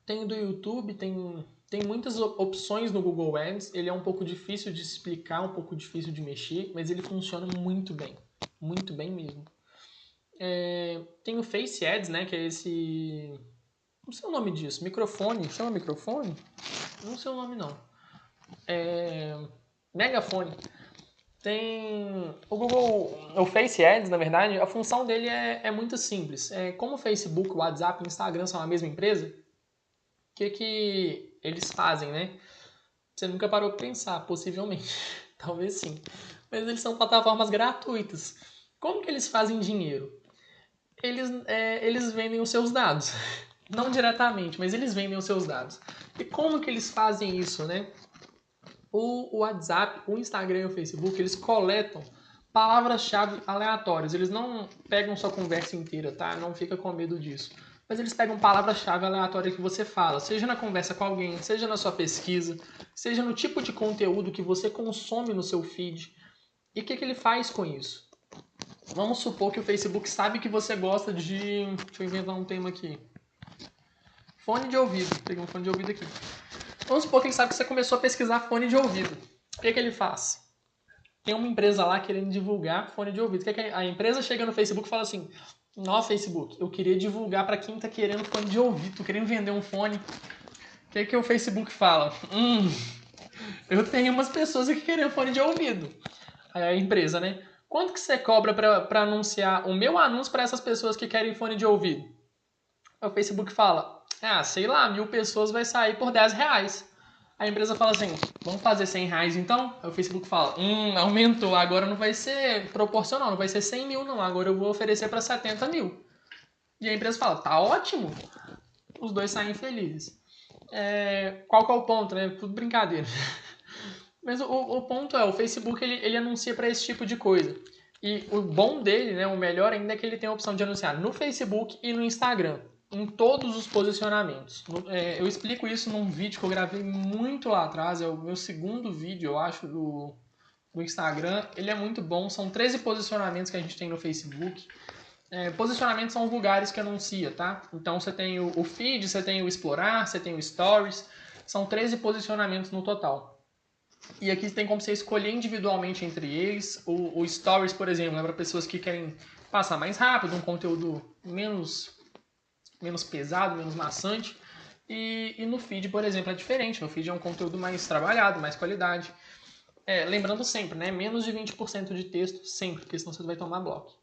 Speaker 1: Tem do YouTube, tem muitas opções no Google Ads. Ele é um pouco difícil de explicar, um pouco difícil de mexer, mas ele funciona muito bem mesmo. Tem o Face Ads, né, que é esse... Não sei o nome disso. Microfone. Chama microfone? Não sei o nome, não. Megafone. Tem o Google... O Face Ads, na verdade, a função dele é muito simples. Como o Facebook, o WhatsApp e o Instagram são a mesma empresa, o que eles fazem, né? Você nunca parou para pensar, possivelmente. Talvez sim. Mas eles são plataformas gratuitas. Como que eles fazem dinheiro? Eles vendem os seus dados. Não diretamente, mas eles vendem os seus dados. E como que eles fazem isso, né? O WhatsApp, o Instagram e o Facebook, eles coletam palavras-chave aleatórias. Eles não pegam sua conversa inteira, tá? Não fica com medo disso. Mas eles pegam palavras-chave aleatórias que você fala, seja na conversa com alguém, seja na sua pesquisa, seja no tipo de conteúdo que você consome no seu feed. E o que ele faz com isso? Vamos supor que o Facebook sabe que você gosta de... Deixa eu inventar um tema aqui. Fone de ouvido. Peguei um fone de ouvido aqui. Vamos supor que ele sabe que você começou a pesquisar fone de ouvido. O que ele faz? Tem uma empresa lá querendo divulgar fone de ouvido. A empresa chega no Facebook e fala assim: "Nó, Facebook, eu queria divulgar para quem tá querendo fone de ouvido, tô querendo vender um fone." O que o Facebook fala? Eu tenho umas pessoas aqui querendo fone de ouvido. Aí a empresa, né? Quanto que você cobra para anunciar o meu anúncio para essas pessoas que querem fone de ouvido? Aí o Facebook fala: sei lá, 1.000 pessoas vai sair por R$10. A empresa fala assim: "Vamos fazer R$100 então?" Aí o Facebook fala: aumentou, agora não vai ser proporcional, não vai ser 100 mil não, agora eu vou oferecer para 70 mil. E a empresa fala: "Tá ótimo." Os dois saem felizes. Qual que é o ponto, né? Tudo brincadeira. Mas o ponto é, o Facebook ele anuncia para esse tipo de coisa. E o bom dele, né, o melhor ainda é que ele tem a opção de anunciar no Facebook e no Instagram, em todos os posicionamentos. Eu explico isso num vídeo que eu gravei muito lá atrás, é o meu segundo vídeo, eu acho, do Instagram. Ele é muito bom, são 13 posicionamentos que a gente tem no Facebook. Posicionamentos são os lugares que anuncia, tá? Então você tem o feed, você tem o explorar, você tem o stories, são 13 posicionamentos no total. E aqui tem como você escolher individualmente entre eles. O Stories, por exemplo, é para pessoas que querem passar mais rápido, um conteúdo menos pesado, menos maçante. E no feed, por exemplo, é diferente. No feed é um conteúdo mais trabalhado, mais qualidade. Lembrando sempre, né? Menos de 20% de texto sempre, porque senão você vai tomar bloco.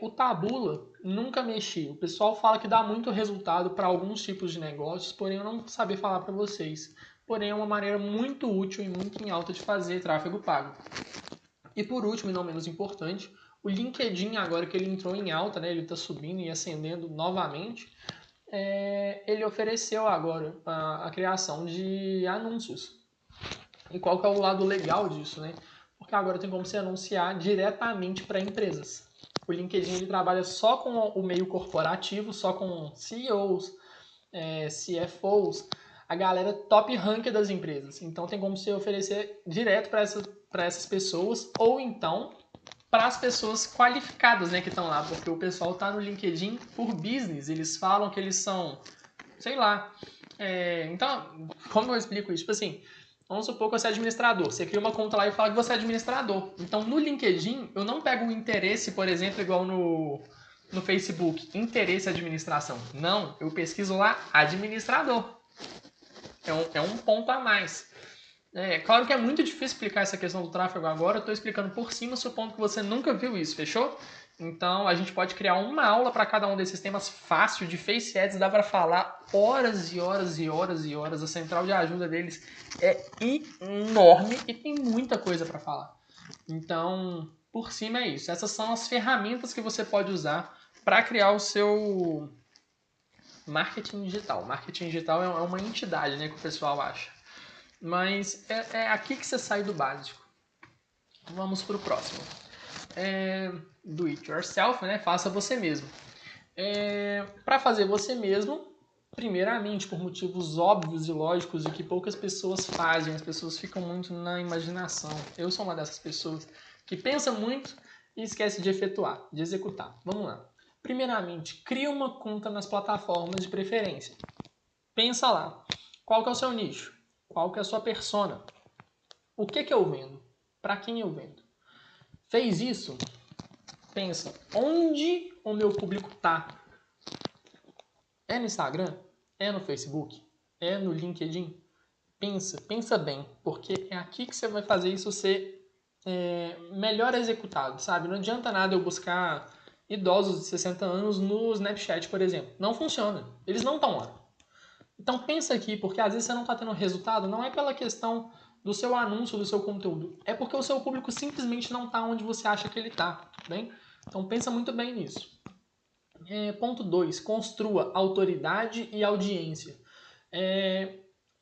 Speaker 1: O Taboola nunca mexi. O pessoal fala que dá muito resultado para alguns tipos de negócios, porém eu não sabia falar para vocês. Porém é uma maneira muito útil e muito em alta de fazer tráfego pago. E por último, e não menos importante, o LinkedIn agora que ele entrou em alta, né, ele está subindo e ascendendo novamente, ele ofereceu agora a criação de anúncios. E qual que é o lado legal disso, né? Porque agora tem como você anunciar diretamente para empresas. O LinkedIn ele trabalha só com o meio corporativo, só com CEOs, CFOs, a galera top rank das empresas. Então tem como você oferecer direto para essas pessoas, ou então para as pessoas qualificadas, né, que estão lá, porque o pessoal está no LinkedIn por business, eles falam que eles são, sei lá. Então, como eu explico isso? Tipo assim, vamos supor que você é administrador. Você cria uma conta lá e fala que você é administrador. Então, no LinkedIn, eu não pego o interesse, por exemplo, igual no Facebook, interesse administração. Não, eu pesquiso lá administrador. É um ponto a mais. Claro que é muito difícil explicar essa questão do tráfego agora. Eu estou explicando por cima, supondo que você nunca viu isso, fechou? Então, a gente pode criar uma aula para cada um desses temas fácil. De Face Ads dá para falar horas e horas e horas e horas. A central de ajuda deles é enorme e tem muita coisa para falar. Então, por cima é isso. Essas são as ferramentas que você pode usar para criar o seu marketing digital. Marketing digital é uma entidade, né, que o pessoal acha. Mas é aqui que você sai do básico. Vamos para o próximo. Do it yourself, né? Faça você mesmo. Para fazer você mesmo, primeiramente, por motivos óbvios e lógicos e que poucas pessoas fazem, as pessoas ficam muito na imaginação. Eu sou uma dessas pessoas que pensa muito e esquece de efetuar, de executar. Vamos lá. Primeiramente, cria uma conta nas plataformas de preferência. Pensa lá. Qual que é o seu nicho? Qual que é a sua persona? O que eu vendo? Para quem eu vendo? Fez isso? Pensa, onde o meu público tá? É no Instagram? É no Facebook? É no LinkedIn? Pensa bem, porque é aqui que você vai fazer isso ser melhor executado, sabe? Não adianta nada eu buscar idosos de 60 anos no Snapchat, por exemplo. Não funciona. Eles não estão lá. Então pensa aqui, porque às vezes você não está tendo resultado, não é pela questão do seu anúncio, do seu conteúdo. É porque o seu público simplesmente não está onde você acha que ele está, bem? Então pensa muito bem nisso. Ponto 2. Construa autoridade e audiência.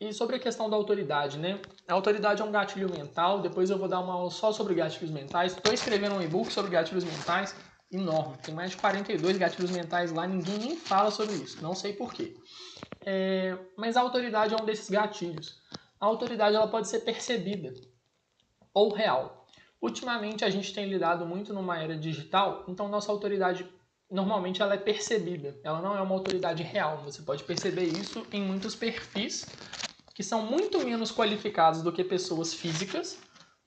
Speaker 1: E sobre a questão da autoridade, né? A autoridade é um gatilho mental, depois eu vou dar uma aula só sobre gatilhos mentais. Estou escrevendo um e-book sobre gatilhos mentais, enorme. Tem mais de 42 gatilhos mentais lá, ninguém nem fala sobre isso, não sei porquê. Mas a autoridade é um desses gatilhos. A autoridade ela pode ser percebida ou real. Ultimamente a gente tem lidado muito numa era digital, então nossa autoridade normalmente ela é percebida, ela não é uma autoridade real. Você pode perceber isso em muitos perfis que são muito menos qualificados do que pessoas físicas,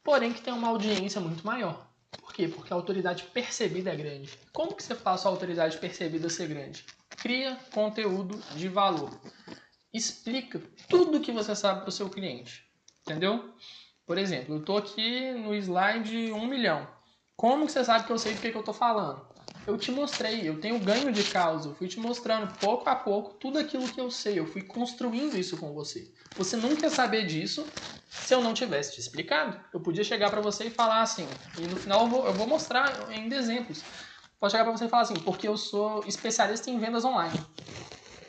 Speaker 1: porém que têm uma audiência muito maior. Por quê? Porque a autoridade percebida é grande. Como que você faz a autoridade percebida ser grande? Cria conteúdo de valor. Explica tudo o que você sabe para o seu cliente. Entendeu? Por exemplo, eu estou aqui no slide 1 milhão. Como que você sabe que eu sei do que eu estou falando? Eu te mostrei, eu tenho ganho de causa, eu fui te mostrando pouco a pouco tudo aquilo que eu sei, eu fui construindo isso com você. Você nunca ia saber disso se eu não tivesse te explicado. Eu podia chegar para você e falar assim, e no final eu vou mostrar ainda exemplos. Posso chegar para você e falar assim, porque eu sou especialista em vendas online.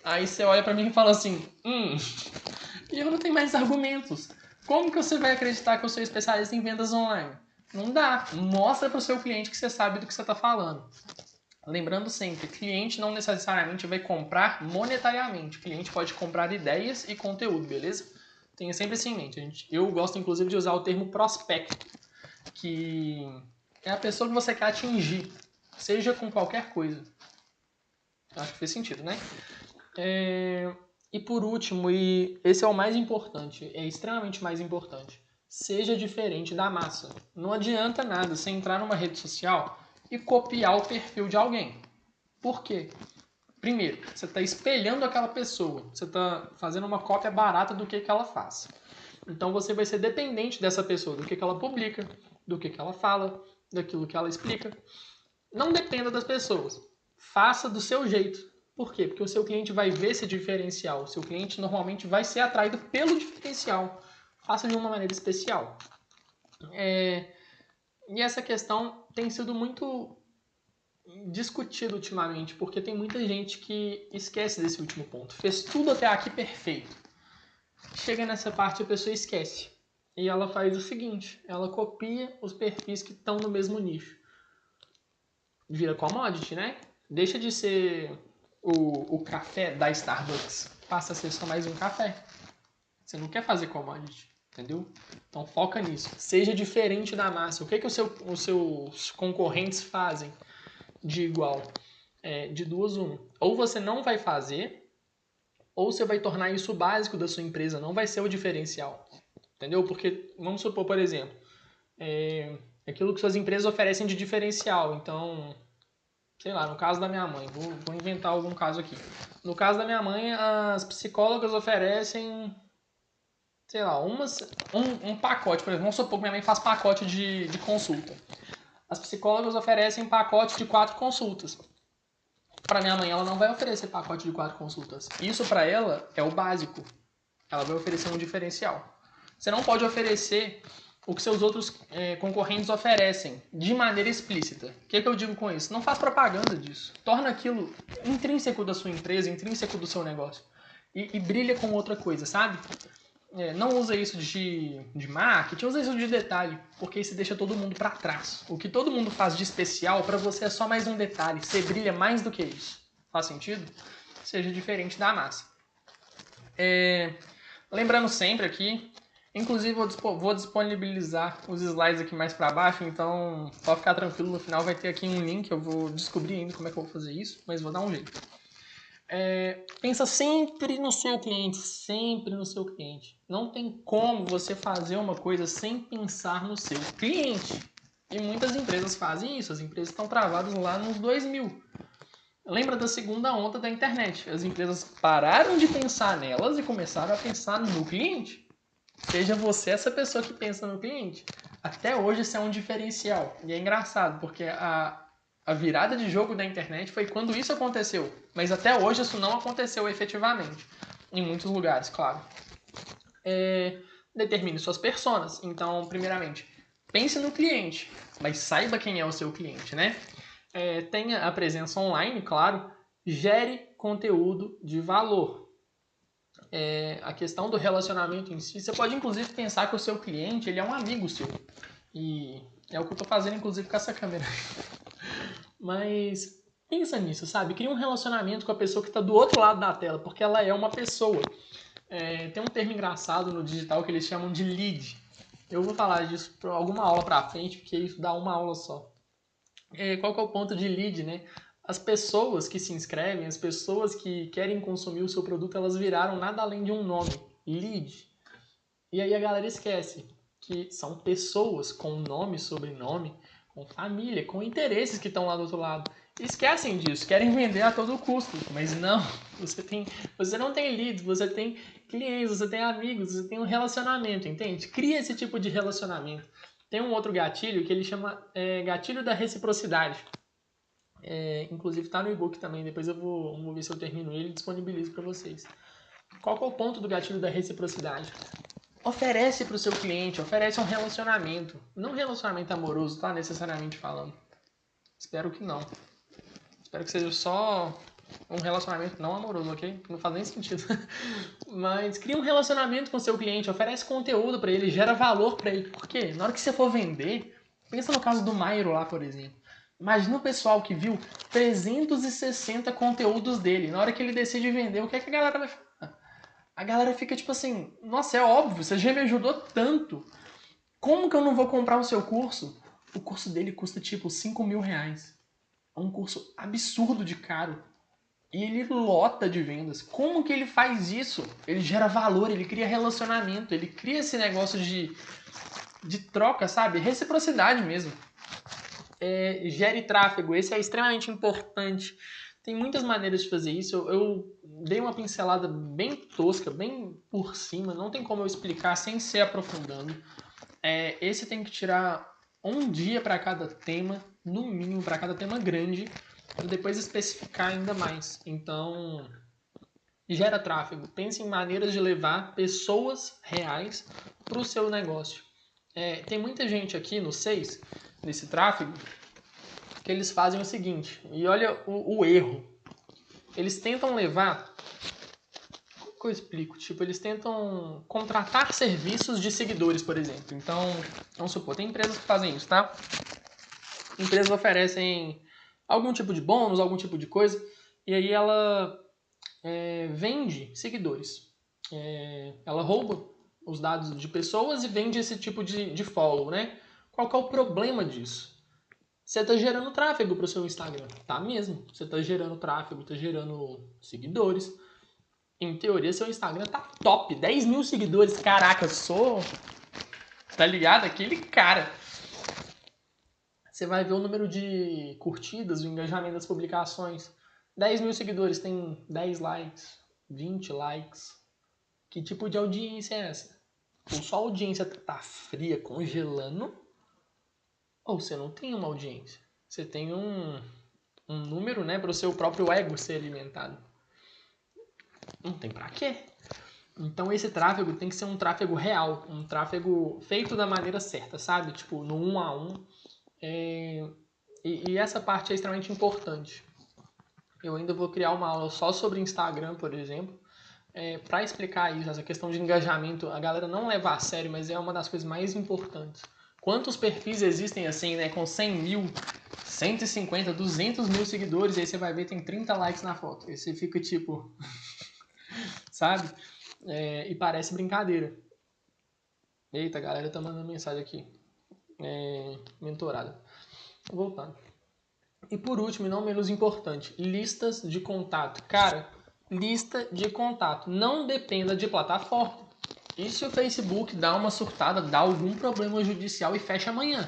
Speaker 1: Aí você olha para mim e fala assim, e eu não tenho mais argumentos. Como que você vai acreditar que eu sou especialista em vendas online? Não dá. Mostra para o seu cliente que você sabe do que você está falando. Lembrando sempre, cliente não necessariamente vai comprar monetariamente. O cliente pode comprar ideias e conteúdo, beleza? Tenha sempre isso em mente. Eu gosto, inclusive, de usar o termo prospecto, que é a pessoa que você quer atingir, seja com qualquer coisa. Acho que fez sentido, né? E por último, e esse é o mais importante, é extremamente mais importante, seja diferente da massa. Não adianta nada você entrar numa rede social e copiar o perfil de alguém. Por quê? Primeiro, você está espelhando aquela pessoa, você está fazendo uma cópia barata do que ela faz. Então você vai ser dependente dessa pessoa, do que ela publica, do que ela fala, daquilo que ela explica. Não dependa das pessoas. Faça do seu jeito. Por quê? Porque o seu cliente vai ver esse diferencial. O seu cliente normalmente vai ser atraído pelo diferencial. Faça de uma maneira especial. E essa questão tem sido muito discutida ultimamente, porque tem muita gente que esquece desse último ponto. Fez tudo até aqui perfeito. Chega nessa parte a pessoa esquece. E ela faz o seguinte, ela copia os perfis que estão no mesmo nicho. Vira commodity, né? Deixa de ser o café da Starbucks, passa a ser só mais um café. Você não quer fazer commodity, entendeu? Então foca nisso. Seja diferente da massa. O que os seus concorrentes fazem de igual? De duas, uma. Ou você não vai fazer, ou você vai tornar isso o básico da sua empresa, não vai ser o diferencial. Entendeu? Porque, vamos supor, por exemplo, aquilo que suas empresas oferecem de diferencial. Então, sei lá, no caso da minha mãe, vou inventar algum caso aqui. No caso da minha mãe, as psicólogas oferecem, sei lá, um pacote. Por exemplo, vamos supor que minha mãe faz pacote de consulta. As psicólogas oferecem pacote de 4 consultas. Para minha mãe, ela não vai oferecer pacote de 4 consultas. Isso para ela é o básico. Ela vai oferecer um diferencial. Você não pode oferecer o que seus outros concorrentes oferecem de maneira explícita. O que eu digo com isso? Não faz propaganda disso. Torna aquilo intrínseco da sua empresa, intrínseco do seu negócio. E brilha com outra coisa, sabe? Não usa isso de marketing, usa isso de detalhe, porque isso deixa todo mundo para trás. O que todo mundo faz de especial, para você é só mais um detalhe. Você brilha mais do que isso. Faz sentido? Seja diferente da massa. Lembrando sempre aqui, inclusive vou disponibilizar os slides aqui mais para baixo, então pode ficar tranquilo, no final vai ter aqui um link, eu vou descobrir ainda como é que eu vou fazer isso, mas vou dar um jeito. Pensa sempre no seu cliente, sempre no seu cliente. Não tem como você fazer uma coisa sem pensar no seu cliente. E muitas empresas fazem isso, as empresas estão travadas lá nos 2000. Lembra da segunda onda da internet? As empresas pararam de pensar nelas e começaram a pensar no cliente. Seja você essa pessoa que pensa no cliente. Até hoje isso é um diferencial. E é engraçado, porque a virada de jogo da internet foi quando isso aconteceu. Mas até hoje isso não aconteceu efetivamente. Em muitos lugares, claro. Determine suas personas. Então, primeiramente, pense no cliente. Mas saiba quem é o seu cliente, né? Tenha a presença online, claro. Gere conteúdo de valor. a questão do relacionamento em si, você pode inclusive pensar que o seu cliente ele é um amigo seu. E é o que eu tô fazendo inclusive com essa câmera. Mas pensa nisso, sabe? Cria um relacionamento com a pessoa que está do outro lado da tela, porque ela é uma pessoa. Tem um termo engraçado no digital que eles chamam de lead. Eu vou falar disso por alguma aula pra frente, porque isso dá uma aula só. Qual que é o ponto de lead, né? As pessoas que se inscrevem, as pessoas que querem consumir o seu produto, elas viraram nada além de um nome, lead. E aí a galera esquece que são pessoas com nome, sobrenome, com família, com interesses que estão lá do outro lado. Esquecem disso, querem vender a todo custo, mas não, você não tem leads, você tem clientes, você tem amigos, você tem um relacionamento, entende? Cria esse tipo de relacionamento. Tem um outro gatilho que ele chama gatilho da reciprocidade. Inclusive está no e-book também, depois eu vou ver se eu termino ele e disponibilizo para vocês. Qual que é o ponto do gatilho da reciprocidade? Oferece para o seu cliente, oferece um relacionamento. Não um relacionamento amoroso, tá? Necessariamente falando. Espero que não. Espero que seja só um relacionamento não amoroso, ok? Não faz nem sentido. Mas cria um relacionamento com o seu cliente, oferece conteúdo para ele, gera valor para ele. Por quê? Na hora que você for vender, pensa no caso do Mairo lá, por exemplo. Imagina o pessoal que viu 360 conteúdos dele. Na hora que ele decide vender, o que é que a galera vai falar? A galera fica tipo assim, nossa, é óbvio, você já me ajudou tanto. Como que eu não vou comprar o seu curso? O curso dele custa tipo 5 mil reais. É um curso absurdo de caro. E ele lota de vendas. Como que ele faz isso? Ele gera valor, ele cria relacionamento, ele cria esse negócio de troca, sabe? Reciprocidade mesmo. Gere tráfego, esse é extremamente importante. Tem muitas maneiras de fazer isso. Eu dei uma pincelada bem tosca, bem por cima. Não tem como eu explicar sem ser aprofundando. Esse tem que tirar um dia para cada tema, no mínimo para cada tema grande, e depois especificar ainda mais. Então, gera tráfego. Pense em maneiras de levar pessoas reais para o seu negócio. Tem muita gente aqui no 6, nesse tráfego, que eles fazem o seguinte, e olha o erro. Eles tentam levar... Como que eu explico? Tipo, eles tentam contratar serviços de seguidores, por exemplo. Então, vamos supor, tem empresas que fazem isso, tá? Empresas oferecem algum tipo de bônus, algum tipo de coisa, e aí ela vende seguidores. Ela rouba os dados de pessoas e vende esse tipo de follow, né? Qual que é o problema disso? Você está gerando tráfego para o seu Instagram. Tá mesmo. Você está gerando tráfego, está gerando seguidores. Em teoria, seu Instagram tá top. 10 mil seguidores. Caraca, sou... Tá ligado? Aquele cara. Você vai ver o número de curtidas, o engajamento das publicações. 10 mil seguidores tem 10 likes, 20 likes. Que tipo de audiência é essa? Ou só a audiência tá fria, congelando, ou você não tem uma audiência. Você tem um número, né, para o seu próprio ego ser alimentado. Não tem pra quê. Então esse tráfego tem que ser um tráfego real, um tráfego feito da maneira certa, sabe? Tipo, no 1 a 1. E essa parte é extremamente importante. Eu ainda vou criar uma aula só sobre Instagram, por exemplo, para explicar isso, essa questão de engajamento. A galera não leva a sério, mas é uma das coisas mais importantes. Quantos perfis existem assim, né, com 100 mil, 150, 200 mil seguidores, e aí você vai ver tem 30 likes na foto. E você fica tipo... sabe? E parece brincadeira. Eita, a galera tá mandando mensagem aqui. Mentorada. Voltando. E por último, e não menos importante, listas de contato. Cara, lista de contato. Não dependa de plataforma. E se o Facebook dá uma surtada, dá algum problema judicial e fecha amanhã?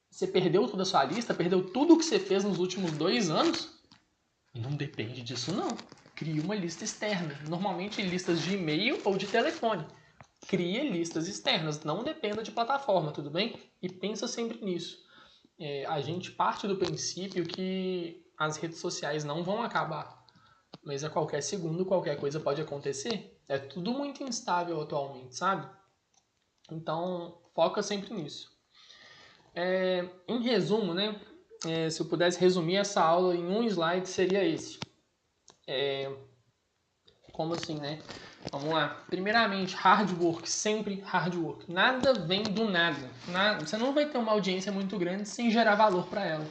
Speaker 1: Você perdeu toda a sua lista? Perdeu tudo o que você fez nos últimos 2 anos? Não depende disso, não. Crie uma lista externa. Normalmente listas de e-mail ou de telefone. Crie listas externas. Não dependa de plataforma, tudo bem? E pensa sempre nisso. A gente parte do princípio que as redes sociais não vão acabar. Mas a qualquer segundo, qualquer coisa pode acontecer. É tudo muito instável atualmente, sabe? Então, foca sempre nisso. Em resumo, né? Se eu pudesse resumir essa aula em um slide, seria esse. Como assim, né? Vamos lá. Primeiramente, hard work, sempre hard work. Nada vem do nada. Você não vai ter uma audiência muito grande sem gerar valor para ela.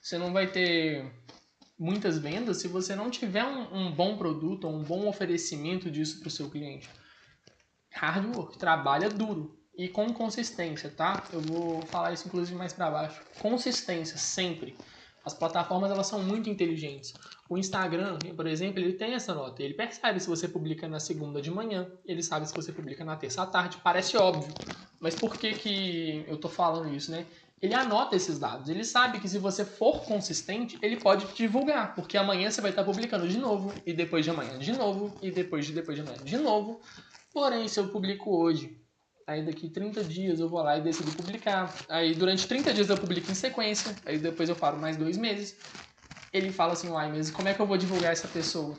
Speaker 1: Você não vai ter muitas vendas se você não tiver um bom produto ou um bom oferecimento disso para o seu cliente. Hard work, trabalha duro e com consistência, tá? Eu vou falar isso inclusive mais para baixo. Consistência, sempre. As plataformas, elas são muito inteligentes. O Instagram, por exemplo, ele tem essa nota. Ele percebe se você publica na segunda de manhã, ele sabe se você publica na terça à tarde. Parece óbvio, mas por que eu tô falando isso, né? Ele anota esses dados. Ele sabe que se você for consistente, ele pode te divulgar, porque amanhã você vai estar publicando de novo, e depois de amanhã de novo, e depois de amanhã de novo. Porém, se eu publico hoje, aí daqui 30 dias eu vou lá e decido publicar. Aí durante 30 dias eu publico em sequência, aí depois eu paro mais 2 meses. Ele fala assim, uai, mas como é que eu vou divulgar essa pessoa?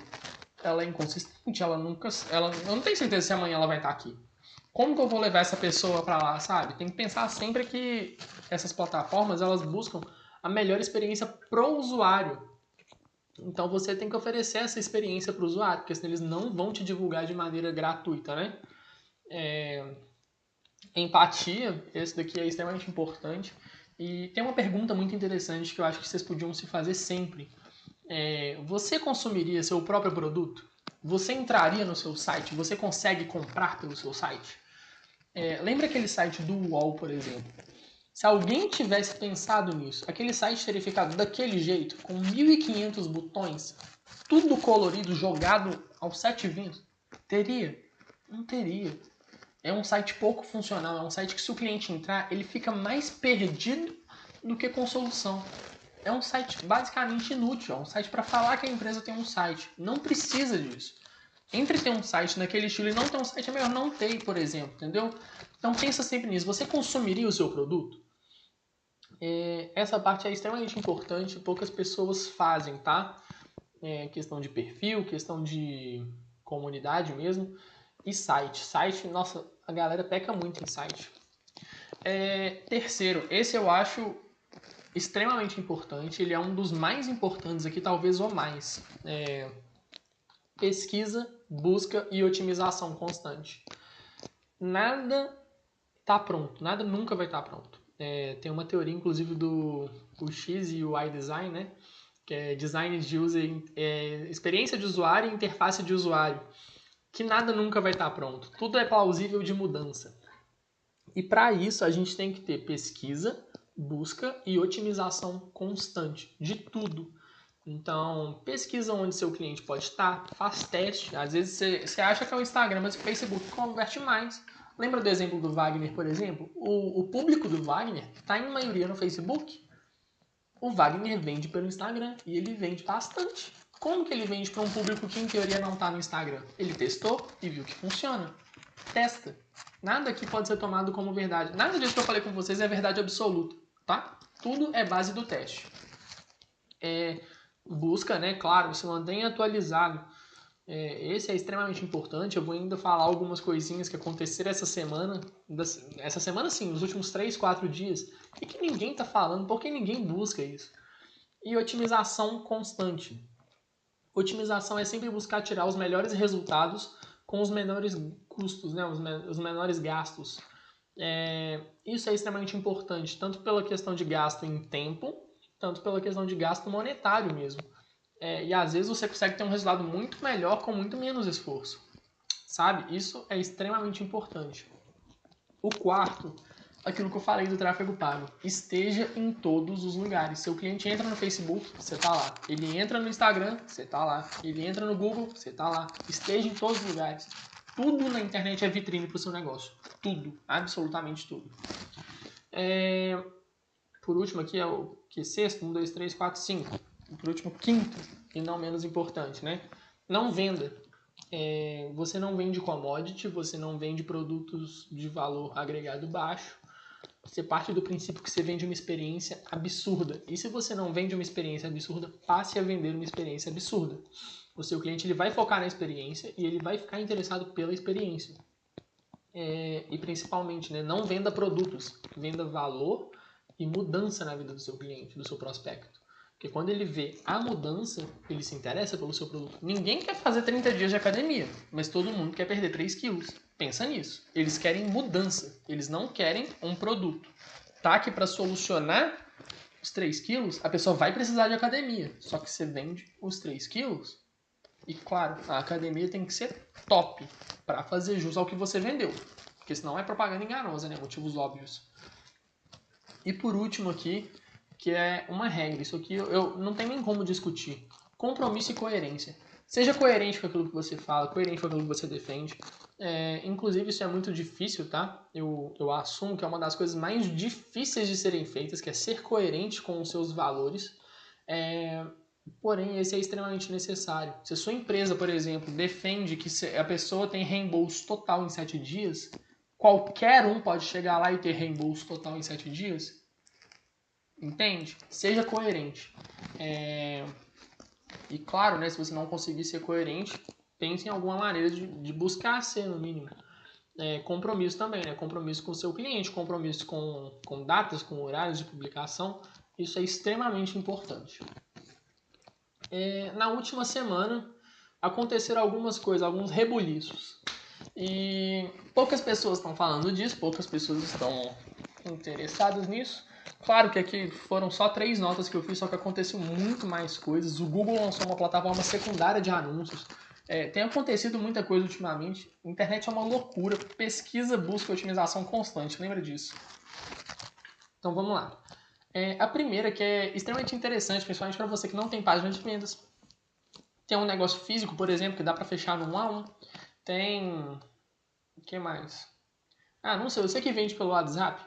Speaker 1: Ela é inconsistente, eu não tenho certeza se amanhã ela vai estar aqui. Como que eu vou levar essa pessoa pra lá, sabe? Tem que pensar sempre que essas plataformas, elas buscam a melhor experiência pro usuário. Então você tem que oferecer essa experiência pro usuário, porque senão eles não vão te divulgar de maneira gratuita, né? Empatia, esse daqui é extremamente importante. E tem uma pergunta muito interessante que eu acho que vocês podiam se fazer sempre. Você consumiria seu próprio produto? Você entraria no seu site? Você consegue comprar pelo seu site? Lembra aquele site do UOL, por exemplo? Se alguém tivesse pensado nisso, aquele site teria ficado daquele jeito, com 1.500 botões, tudo colorido, jogado aos 7 ventos? Teria? Não teria. É um site pouco funcional, é um site que se o cliente entrar, ele fica mais perdido do que com solução. É um site basicamente inútil, é um site para falar que a empresa tem um site. Não precisa disso. Entre ter um site naquele estilo e não ter um site é melhor não ter, por exemplo, entendeu? Então pensa sempre nisso. Você consumiria o seu produto? Essa parte é extremamente importante, poucas pessoas fazem, tá? Questão de perfil, questão de comunidade mesmo. E site. Site, nossa, a galera peca muito em site. Terceiro, esse eu acho extremamente importante. Ele é um dos mais importantes aqui, talvez o mais. Pesquisa, busca e otimização constante. Nada tá pronto, nada nunca vai estar pronto. Tem uma teoria, inclusive, do X e o Y Design, né? Que é design de user, experiência de usuário e interface de usuário. Que nada nunca vai estar pronto. Tudo é plausível de mudança. E para isso a gente tem que ter pesquisa, busca e otimização constante de tudo. Então, pesquisa onde seu cliente pode estar, faz teste. Às vezes você acha que é o Instagram, mas o Facebook converte mais. Lembra do exemplo do Wagner, por exemplo? O público do Wagner está em maioria no Facebook. O Wagner vende pelo Instagram e ele vende bastante. Como que ele vende para um público que em teoria não está no Instagram? Ele testou e viu que funciona. Testa. Nada aqui pode ser tomado como verdade. Nada disso que eu falei com vocês é verdade absoluta, tá? Tudo é base do teste. Busca, né? Claro, se mantenha atualizado. Esse é extremamente importante. Eu vou ainda falar algumas coisinhas que aconteceram essa semana. Essa semana, sim, nos últimos 3, 4 dias. O que ninguém está falando? Por que ninguém busca isso? E otimização constante. Otimização é sempre buscar tirar os melhores resultados com os menores custos, né? Os menores gastos. Isso é extremamente importante, tanto pela questão de gasto em tempo, tanto pela questão de gasto monetário mesmo. E às vezes você consegue ter um resultado muito melhor com muito menos esforço. Sabe? Isso é extremamente importante. O quarto, aquilo que eu falei do tráfego pago. Esteja em todos os lugares. Seu cliente entra no Facebook, você tá lá. Ele entra no Instagram, você tá lá. Ele entra no Google, você tá lá. Esteja em todos os lugares. Tudo na internet é vitrine para o seu negócio. Tudo. Absolutamente tudo. Por último aqui é o sexto, 1, 2, 3, 4, 5. Por último, quinto, e não menos importante, né? Não venda. Você não vende commodity, você não vende produtos de valor agregado baixo. Você parte do princípio que você vende uma experiência absurda. E se você não vende uma experiência absurda, passe a vender uma experiência absurda. O seu cliente ele vai focar na experiência e ele vai ficar interessado pela experiência. E principalmente, né, não venda produtos, venda valor e mudança na vida do seu cliente, do seu prospecto. Porque quando ele vê a mudança, ele se interessa pelo seu produto. Ninguém quer fazer 30 dias de academia, mas todo mundo quer perder 3 quilos. Pensa nisso. Eles querem mudança, eles não querem um produto. Tá aqui para solucionar os 3 quilos, a pessoa vai precisar de academia. Só que você vende os 3 quilos e, claro, a academia tem que ser top para fazer jus ao que você vendeu. Porque senão é propaganda enganosa, né? Motivos óbvios. E por último aqui, que é uma regra. Isso aqui eu não tenho nem como discutir. Compromisso e coerência. Seja coerente com aquilo que você fala, coerente com aquilo que você defende. Inclusive, isso é muito difícil, tá? Eu assumo que é uma das coisas mais difíceis de serem feitas, que é ser coerente com os seus valores. Porém, esse é extremamente necessário. Se a sua empresa, por exemplo, defende que a pessoa tem reembolso total em 7 dias, qualquer um pode chegar lá e ter reembolso total em 7 dias. Entende? Seja coerente. E claro, né, se você não conseguir ser coerente, pense em alguma maneira de buscar ser, no mínimo. Compromisso também, né? Compromisso com o seu cliente, compromisso com datas, com horários de publicação. Isso é extremamente importante. Na última semana aconteceram algumas coisas, alguns rebuliços. E poucas pessoas estão falando disso, poucas pessoas estão interessadas nisso. Claro que aqui foram só 3 notas que eu fiz, só que aconteceu muito mais coisas. O Google lançou uma plataforma secundária de anúncios. Tem acontecido muita coisa ultimamente. A internet é uma loucura. Pesquisa, busca e otimização constante. Lembra disso? Então vamos lá. A primeira, que é extremamente interessante, principalmente para você que não tem página de vendas. Tem um negócio físico, por exemplo, que dá para fechar no 1 a 1. Tem... O que mais? Não sei. Você que vende pelo WhatsApp,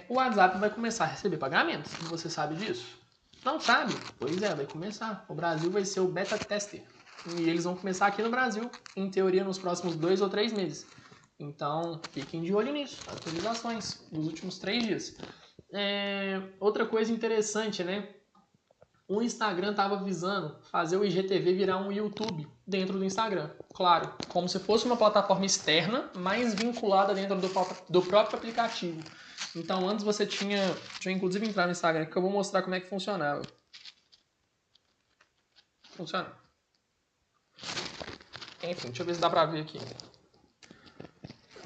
Speaker 1: o WhatsApp vai começar a receber pagamentos. Você sabe disso? Não sabe? Pois vai começar. O Brasil vai ser o beta tester. E eles vão começar aqui no Brasil, em teoria, nos próximos 2 ou 3 meses. Então, fiquem de olho nisso. Atualizações nos últimos 3 dias. Outra coisa interessante, né? O Instagram estava visando fazer o IGTV virar um YouTube dentro do Instagram. Claro, como se fosse uma plataforma externa, mas vinculada dentro do próprio aplicativo. Então, antes você tinha... Deixa eu inclusive entrar no Instagram, que eu vou mostrar como é que funcionava. Funciona. Enfim, deixa eu ver se dá pra ver aqui.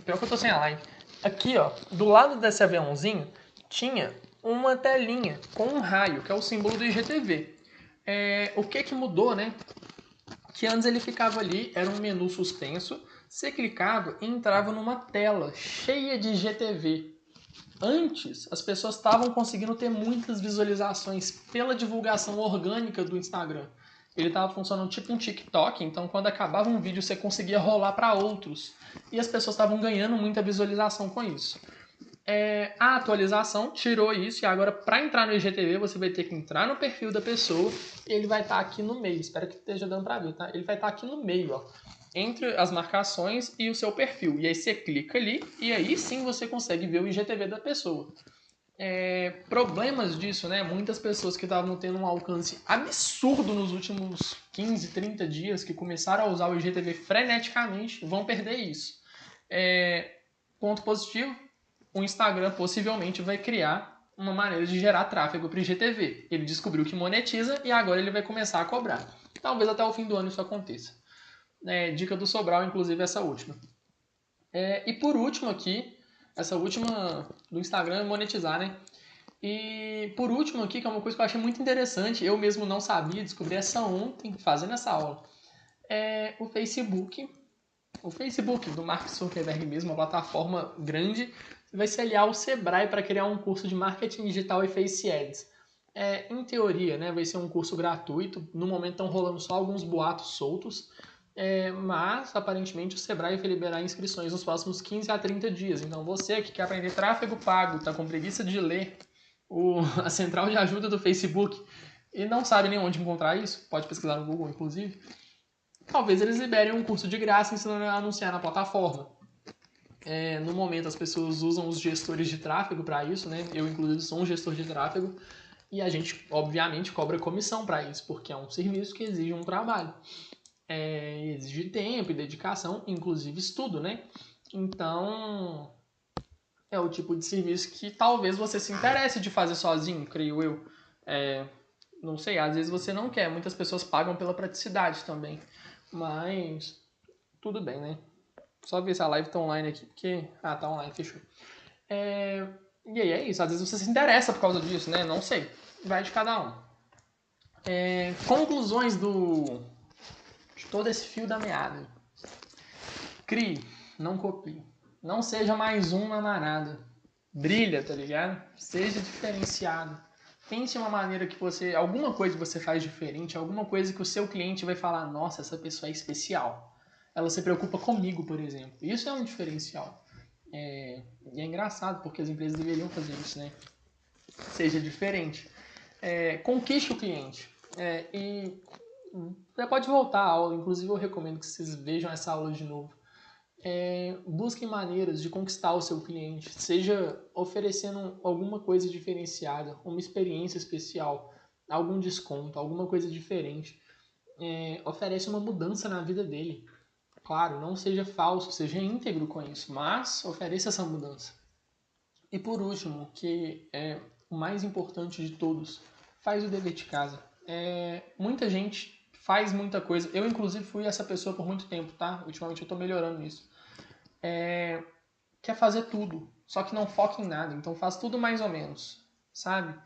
Speaker 1: Pior que eu tô sem a live. Aqui, ó, do lado desse aviãozinho, tinha uma telinha com um raio, que é o símbolo do IGTV. O que mudou, né? Que antes ele ficava ali, era um menu suspenso, você clicava e entrava numa tela cheia de IGTV. Antes, as pessoas estavam conseguindo ter muitas visualizações pela divulgação orgânica do Instagram. Ele estava funcionando tipo um TikTok, então quando acabava um vídeo você conseguia rolar para outros. E as pessoas estavam ganhando muita visualização com isso. A atualização tirou isso e agora para entrar no IGTV você vai ter que entrar no perfil da pessoa e ele vai estar aqui no meio. Espero que esteja dando para ver, tá? Ele vai estar aqui no meio, ó, entre as marcações e o seu perfil. E aí você clica ali e aí sim você consegue ver o IGTV da pessoa. Problemas disso, né? Muitas pessoas que estavam tendo um alcance absurdo nos últimos 15, 30 dias, que começaram a usar o IGTV freneticamente, vão perder isso. Ponto positivo, o Instagram possivelmente vai criar uma maneira de gerar tráfego para o IGTV. Ele descobriu que monetiza e agora ele vai começar a cobrar. Talvez até o fim do ano isso aconteça. Dica do Sobral, inclusive, essa última. E por último aqui, essa última do Instagram é monetizar, né? E por último aqui, que é uma coisa que eu achei muito interessante, eu mesmo não sabia, descobri essa ontem, fazendo essa aula. O Facebook. O Facebook do Mark Zuckerberg mesmo, uma plataforma grande, vai se aliar ao Sebrae para criar um curso de marketing digital e Face Ads. Em teoria, né, vai ser um curso gratuito. No momento estão rolando só alguns boatos soltos. Mas, aparentemente, o Sebrae vai liberar inscrições nos próximos 15 a 30 dias. Então, você que quer aprender tráfego pago, está com preguiça de ler a central de ajuda do Facebook e não sabe nem onde encontrar isso, pode pesquisar no Google, inclusive, talvez eles liberem um curso de graça ensinando a anunciar na plataforma. No momento, as pessoas usam os gestores de tráfego para isso, né? Eu, inclusive, sou um gestor de tráfego e a gente, obviamente, cobra comissão para isso, porque é um serviço que exige um trabalho. Exige tempo e dedicação, inclusive estudo, né? Então, é o tipo de serviço que talvez você se interesse de fazer sozinho, creio eu. Não sei, às vezes você não quer. Muitas pessoas pagam pela praticidade também. Mas tudo bem, né? Só ver se a live tá online aqui, porque... Ah, tá online, fechou. E aí é isso, às vezes você se interessa por causa disso, né? Não sei. Vai de cada um. Conclusões de todo esse fio da meada. Crie, não copie. Não seja mais um na manada. Brilha, tá ligado? Seja diferenciado. Pense uma maneira que você... Alguma coisa que você faz diferente, alguma coisa que o seu cliente vai falar, nossa, essa pessoa é especial. Ela se preocupa comigo, por exemplo. Isso é um diferencial. E é engraçado, porque as empresas deveriam fazer isso, né? Seja diferente. Conquiste o cliente. E você pode voltar à aula, inclusive eu recomendo que vocês vejam essa aula de novo. Busquem maneiras de conquistar o seu cliente, seja oferecendo alguma coisa diferenciada, uma experiência especial, algum desconto, alguma coisa diferente. Oferece uma mudança na vida dele. Claro, não seja falso, seja íntegro com isso, mas ofereça essa mudança. E por último, que é o mais importante de todos, faz o dever de casa. Muita gente faz muita coisa. Eu, inclusive, fui essa pessoa por muito tempo, tá? Ultimamente eu tô melhorando nisso. Quer fazer tudo, só que não foca em nada. Então faz tudo mais ou menos, sabe?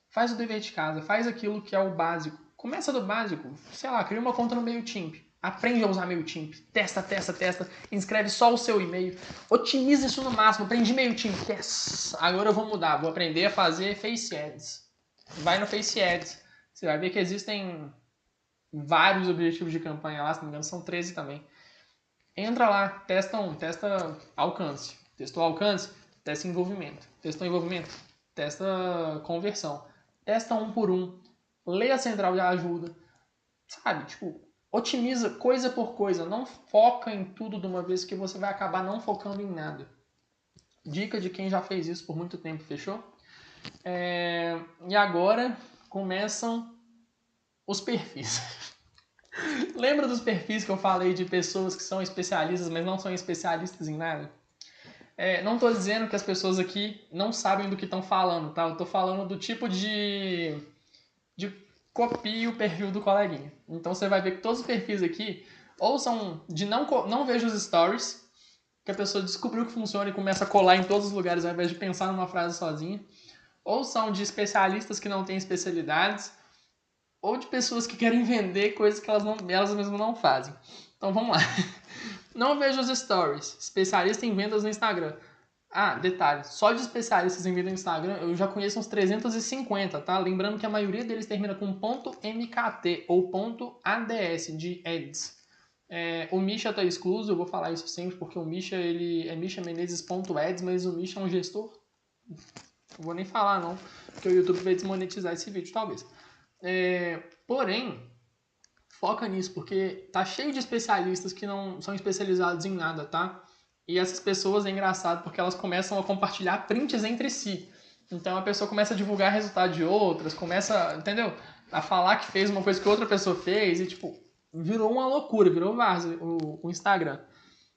Speaker 1: Faz o dever de casa, faz aquilo que é o básico. Começa do básico. Sei lá, cria uma conta no MailChimp. Aprende a usar MailChimp. Testa. Inscreve só o seu e-mail. Otimiza isso no máximo. Aprendi MailChimp. Yes. Agora eu vou mudar. Vou aprender a fazer Face Ads. Vai no Face Ads. Você vai ver que existem vários objetivos de campanha lá. Se não me engano, são 13 também. Entra lá. Testa alcance. Testou alcance? Testa envolvimento. Testou envolvimento? Testa conversão. Testa um por um. Lê a central de ajuda. Sabe? Tipo, otimiza coisa por coisa. Não foca em tudo de uma vez que você vai acabar não focando em nada. Dica de quem já fez isso por muito tempo, fechou? E agora começam os perfis. Lembra dos perfis que eu falei de pessoas que são especialistas, mas não são especialistas em nada? Não estou dizendo que as pessoas aqui não sabem do que estão falando, tá? Eu estou falando do tipo de copie o perfil do coleguinha. Então você vai ver que todos os perfis aqui ou são de não vejo os stories, que a pessoa descobriu que funciona e começa a colar em todos os lugares ao invés de pensar numa frase sozinha, ou são de especialistas que não têm especialidades, ou de pessoas que querem vender coisas que elas mesmas não fazem. Então vamos lá. Não vejo os stories. Especialista em vendas no Instagram. Ah, detalhe, só de especialistas em vendas no Instagram eu já conheço uns 350, tá? Lembrando que a maioria deles termina com .mkt ou .ads de ads. O Misha tá excluso, eu vou falar isso sempre porque o Misha, ele é misha-menezes.ads, mas o Misha é um gestor. Não vou nem falar não, porque o YouTube vai desmonetizar esse vídeo talvez. Porém, foca nisso, porque tá cheio de especialistas que não são especializados em nada, tá? E essas pessoas é engraçado porque elas começam a compartilhar prints entre si. Então a pessoa começa a divulgar resultado de outras, começa, entendeu? A falar que fez uma coisa que outra pessoa fez e, tipo, virou uma loucura, virou várzea o Instagram.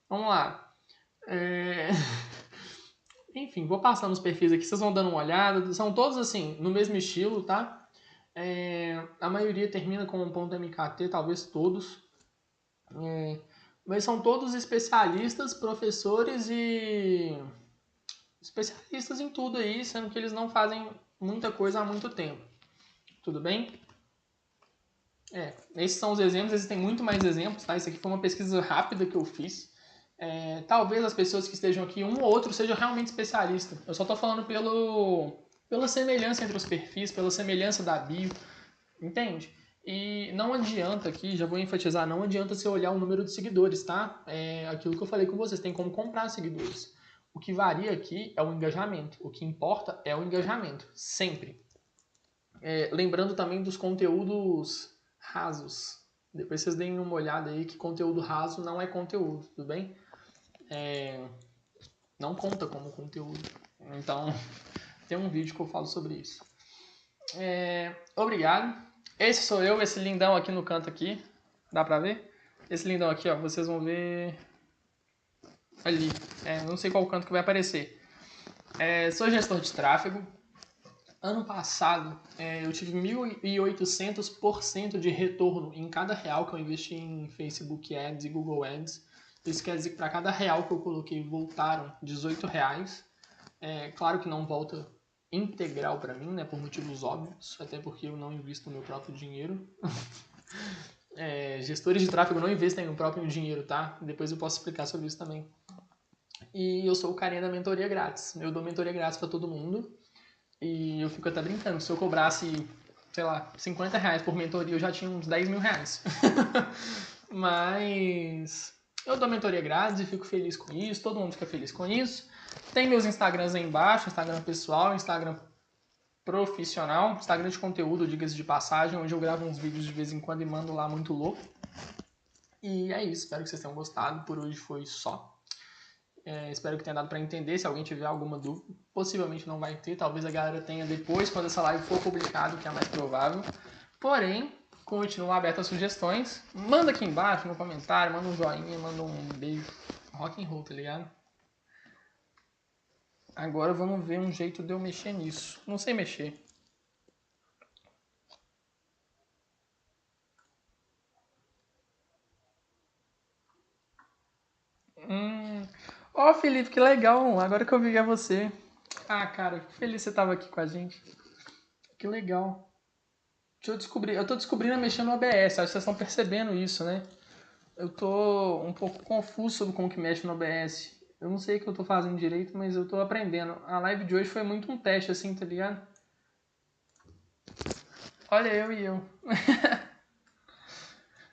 Speaker 1: Vamos lá. Enfim, vou passando os perfis aqui, vocês vão dando uma olhada. São todos, assim, no mesmo estilo, tá? A maioria termina com um .mkt, talvez todos. Mas são todos especialistas, professores e especialistas em tudo aí, sendo que eles não fazem muita coisa há muito tempo. Tudo bem? Esses são os exemplos, existem muito mais exemplos, tá? Isso aqui foi uma pesquisa rápida que eu fiz. Talvez as pessoas que estejam aqui, um ou outro, seja realmente especialista. Eu só estou falando pela semelhança entre os perfis, pela semelhança da bio, entende? E não adianta aqui, já vou enfatizar, não adianta você olhar o número de seguidores, tá? Aquilo que eu falei com vocês, tem como comprar seguidores. O que varia aqui é o engajamento. O que importa é o engajamento, sempre. Lembrando também dos conteúdos rasos. Depois vocês deem uma olhada aí que conteúdo raso não é conteúdo, tudo bem? Não conta como conteúdo. Então, tem um vídeo que eu falo sobre isso. Obrigado. Esse sou eu, esse lindão aqui no canto aqui. Dá pra ver? Esse lindão aqui, ó, vocês vão ver ali. Não sei qual canto que vai aparecer. Sou gestor de tráfego. Ano passado, eu tive 1.800% de retorno em cada real que eu investi em Facebook Ads e Google Ads. Isso quer dizer que para cada real que eu coloquei, voltaram R$18. Claro que não volta integral para mim, né, por motivos óbvios, até porque eu não invisto o meu próprio dinheiro. Gestores de tráfego não investem no próprio dinheiro, tá? Depois eu posso explicar sobre isso também. E eu sou o carinha da mentoria grátis. Eu dou mentoria grátis para todo mundo. E eu fico até brincando, se eu cobrasse, sei lá, R$50 por mentoria, eu já tinha uns R$10 mil. Mas eu dou mentoria grátis e fico feliz com isso, todo mundo fica feliz com isso. Tem meus Instagrams aí embaixo, Instagram pessoal, Instagram profissional, Instagram de conteúdo, diga-se de passagem, onde eu gravo uns vídeos de vez em quando e mando lá muito louco. E é isso, espero que vocês tenham gostado, por hoje foi só. Espero que tenha dado para entender. Se alguém tiver alguma dúvida, possivelmente não vai ter. Talvez a galera tenha depois, quando essa live for publicada, que é mais provável. Porém, continuo aberto a sugestões. Manda aqui embaixo no comentário, manda um joinha, manda um beijo. Rock and roll, tá ligado? Agora vamos ver um jeito de eu mexer nisso. Não sei mexer. Ó, Felipe, que legal. Agora que eu vi você. Ah, cara, que feliz você tava aqui com a gente. Que legal. Deixa eu descobrir. Eu tô descobrindo a mexer no OBS. Acho que vocês estão percebendo isso, né? Eu tô um pouco confuso sobre como que mexe no OBS. Eu não sei o que eu tô fazendo direito, mas eu tô aprendendo. A live de hoje foi muito um teste, assim, tá ligado? Olha eu e eu.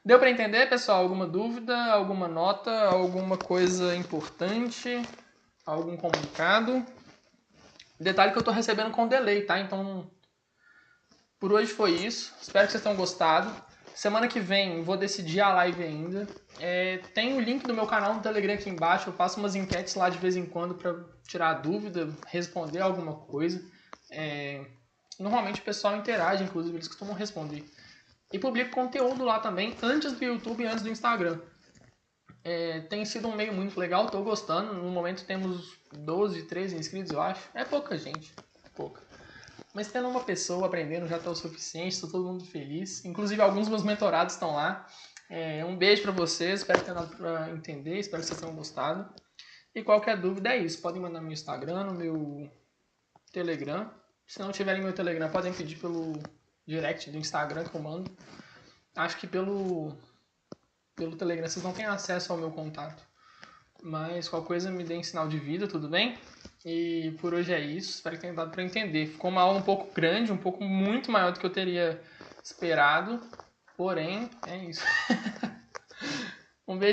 Speaker 1: Deu pra entender, pessoal? Alguma dúvida? Alguma nota? Alguma coisa importante? Algum comunicado? Detalhe que eu tô recebendo com delay, tá? Então, por hoje foi isso. Espero que vocês tenham gostado. Semana que vem vou decidir a live ainda. Tem o link do meu canal no Telegram aqui embaixo. Eu faço umas enquetes lá de vez em quando para tirar dúvida, responder alguma coisa. Normalmente o pessoal interage, inclusive eles costumam responder. E publico conteúdo lá também, antes do YouTube e antes do Instagram. Tem sido um meio muito legal, tô gostando. No momento temos 12, 13 inscritos, eu acho. É pouca gente, pouca. Mas tendo uma pessoa aprendendo já tá o suficiente, estou todo mundo feliz. Inclusive alguns dos meus mentorados estão lá. Um beijo para vocês, espero que tenha dado para entender, espero que vocês tenham gostado. E qualquer dúvida é isso, podem mandar no meu Instagram, no meu Telegram. Se não tiverem meu Telegram, podem pedir pelo direct do Instagram que eu mando. Acho que pelo Telegram vocês não têm acesso ao meu contato. Mas qualquer coisa me deem sinal de vida, tudo bem? E por hoje é isso, espero que tenha dado para entender. Ficou uma aula um pouco grande, um pouco muito maior do que eu teria esperado, porém, é isso. Um beijo.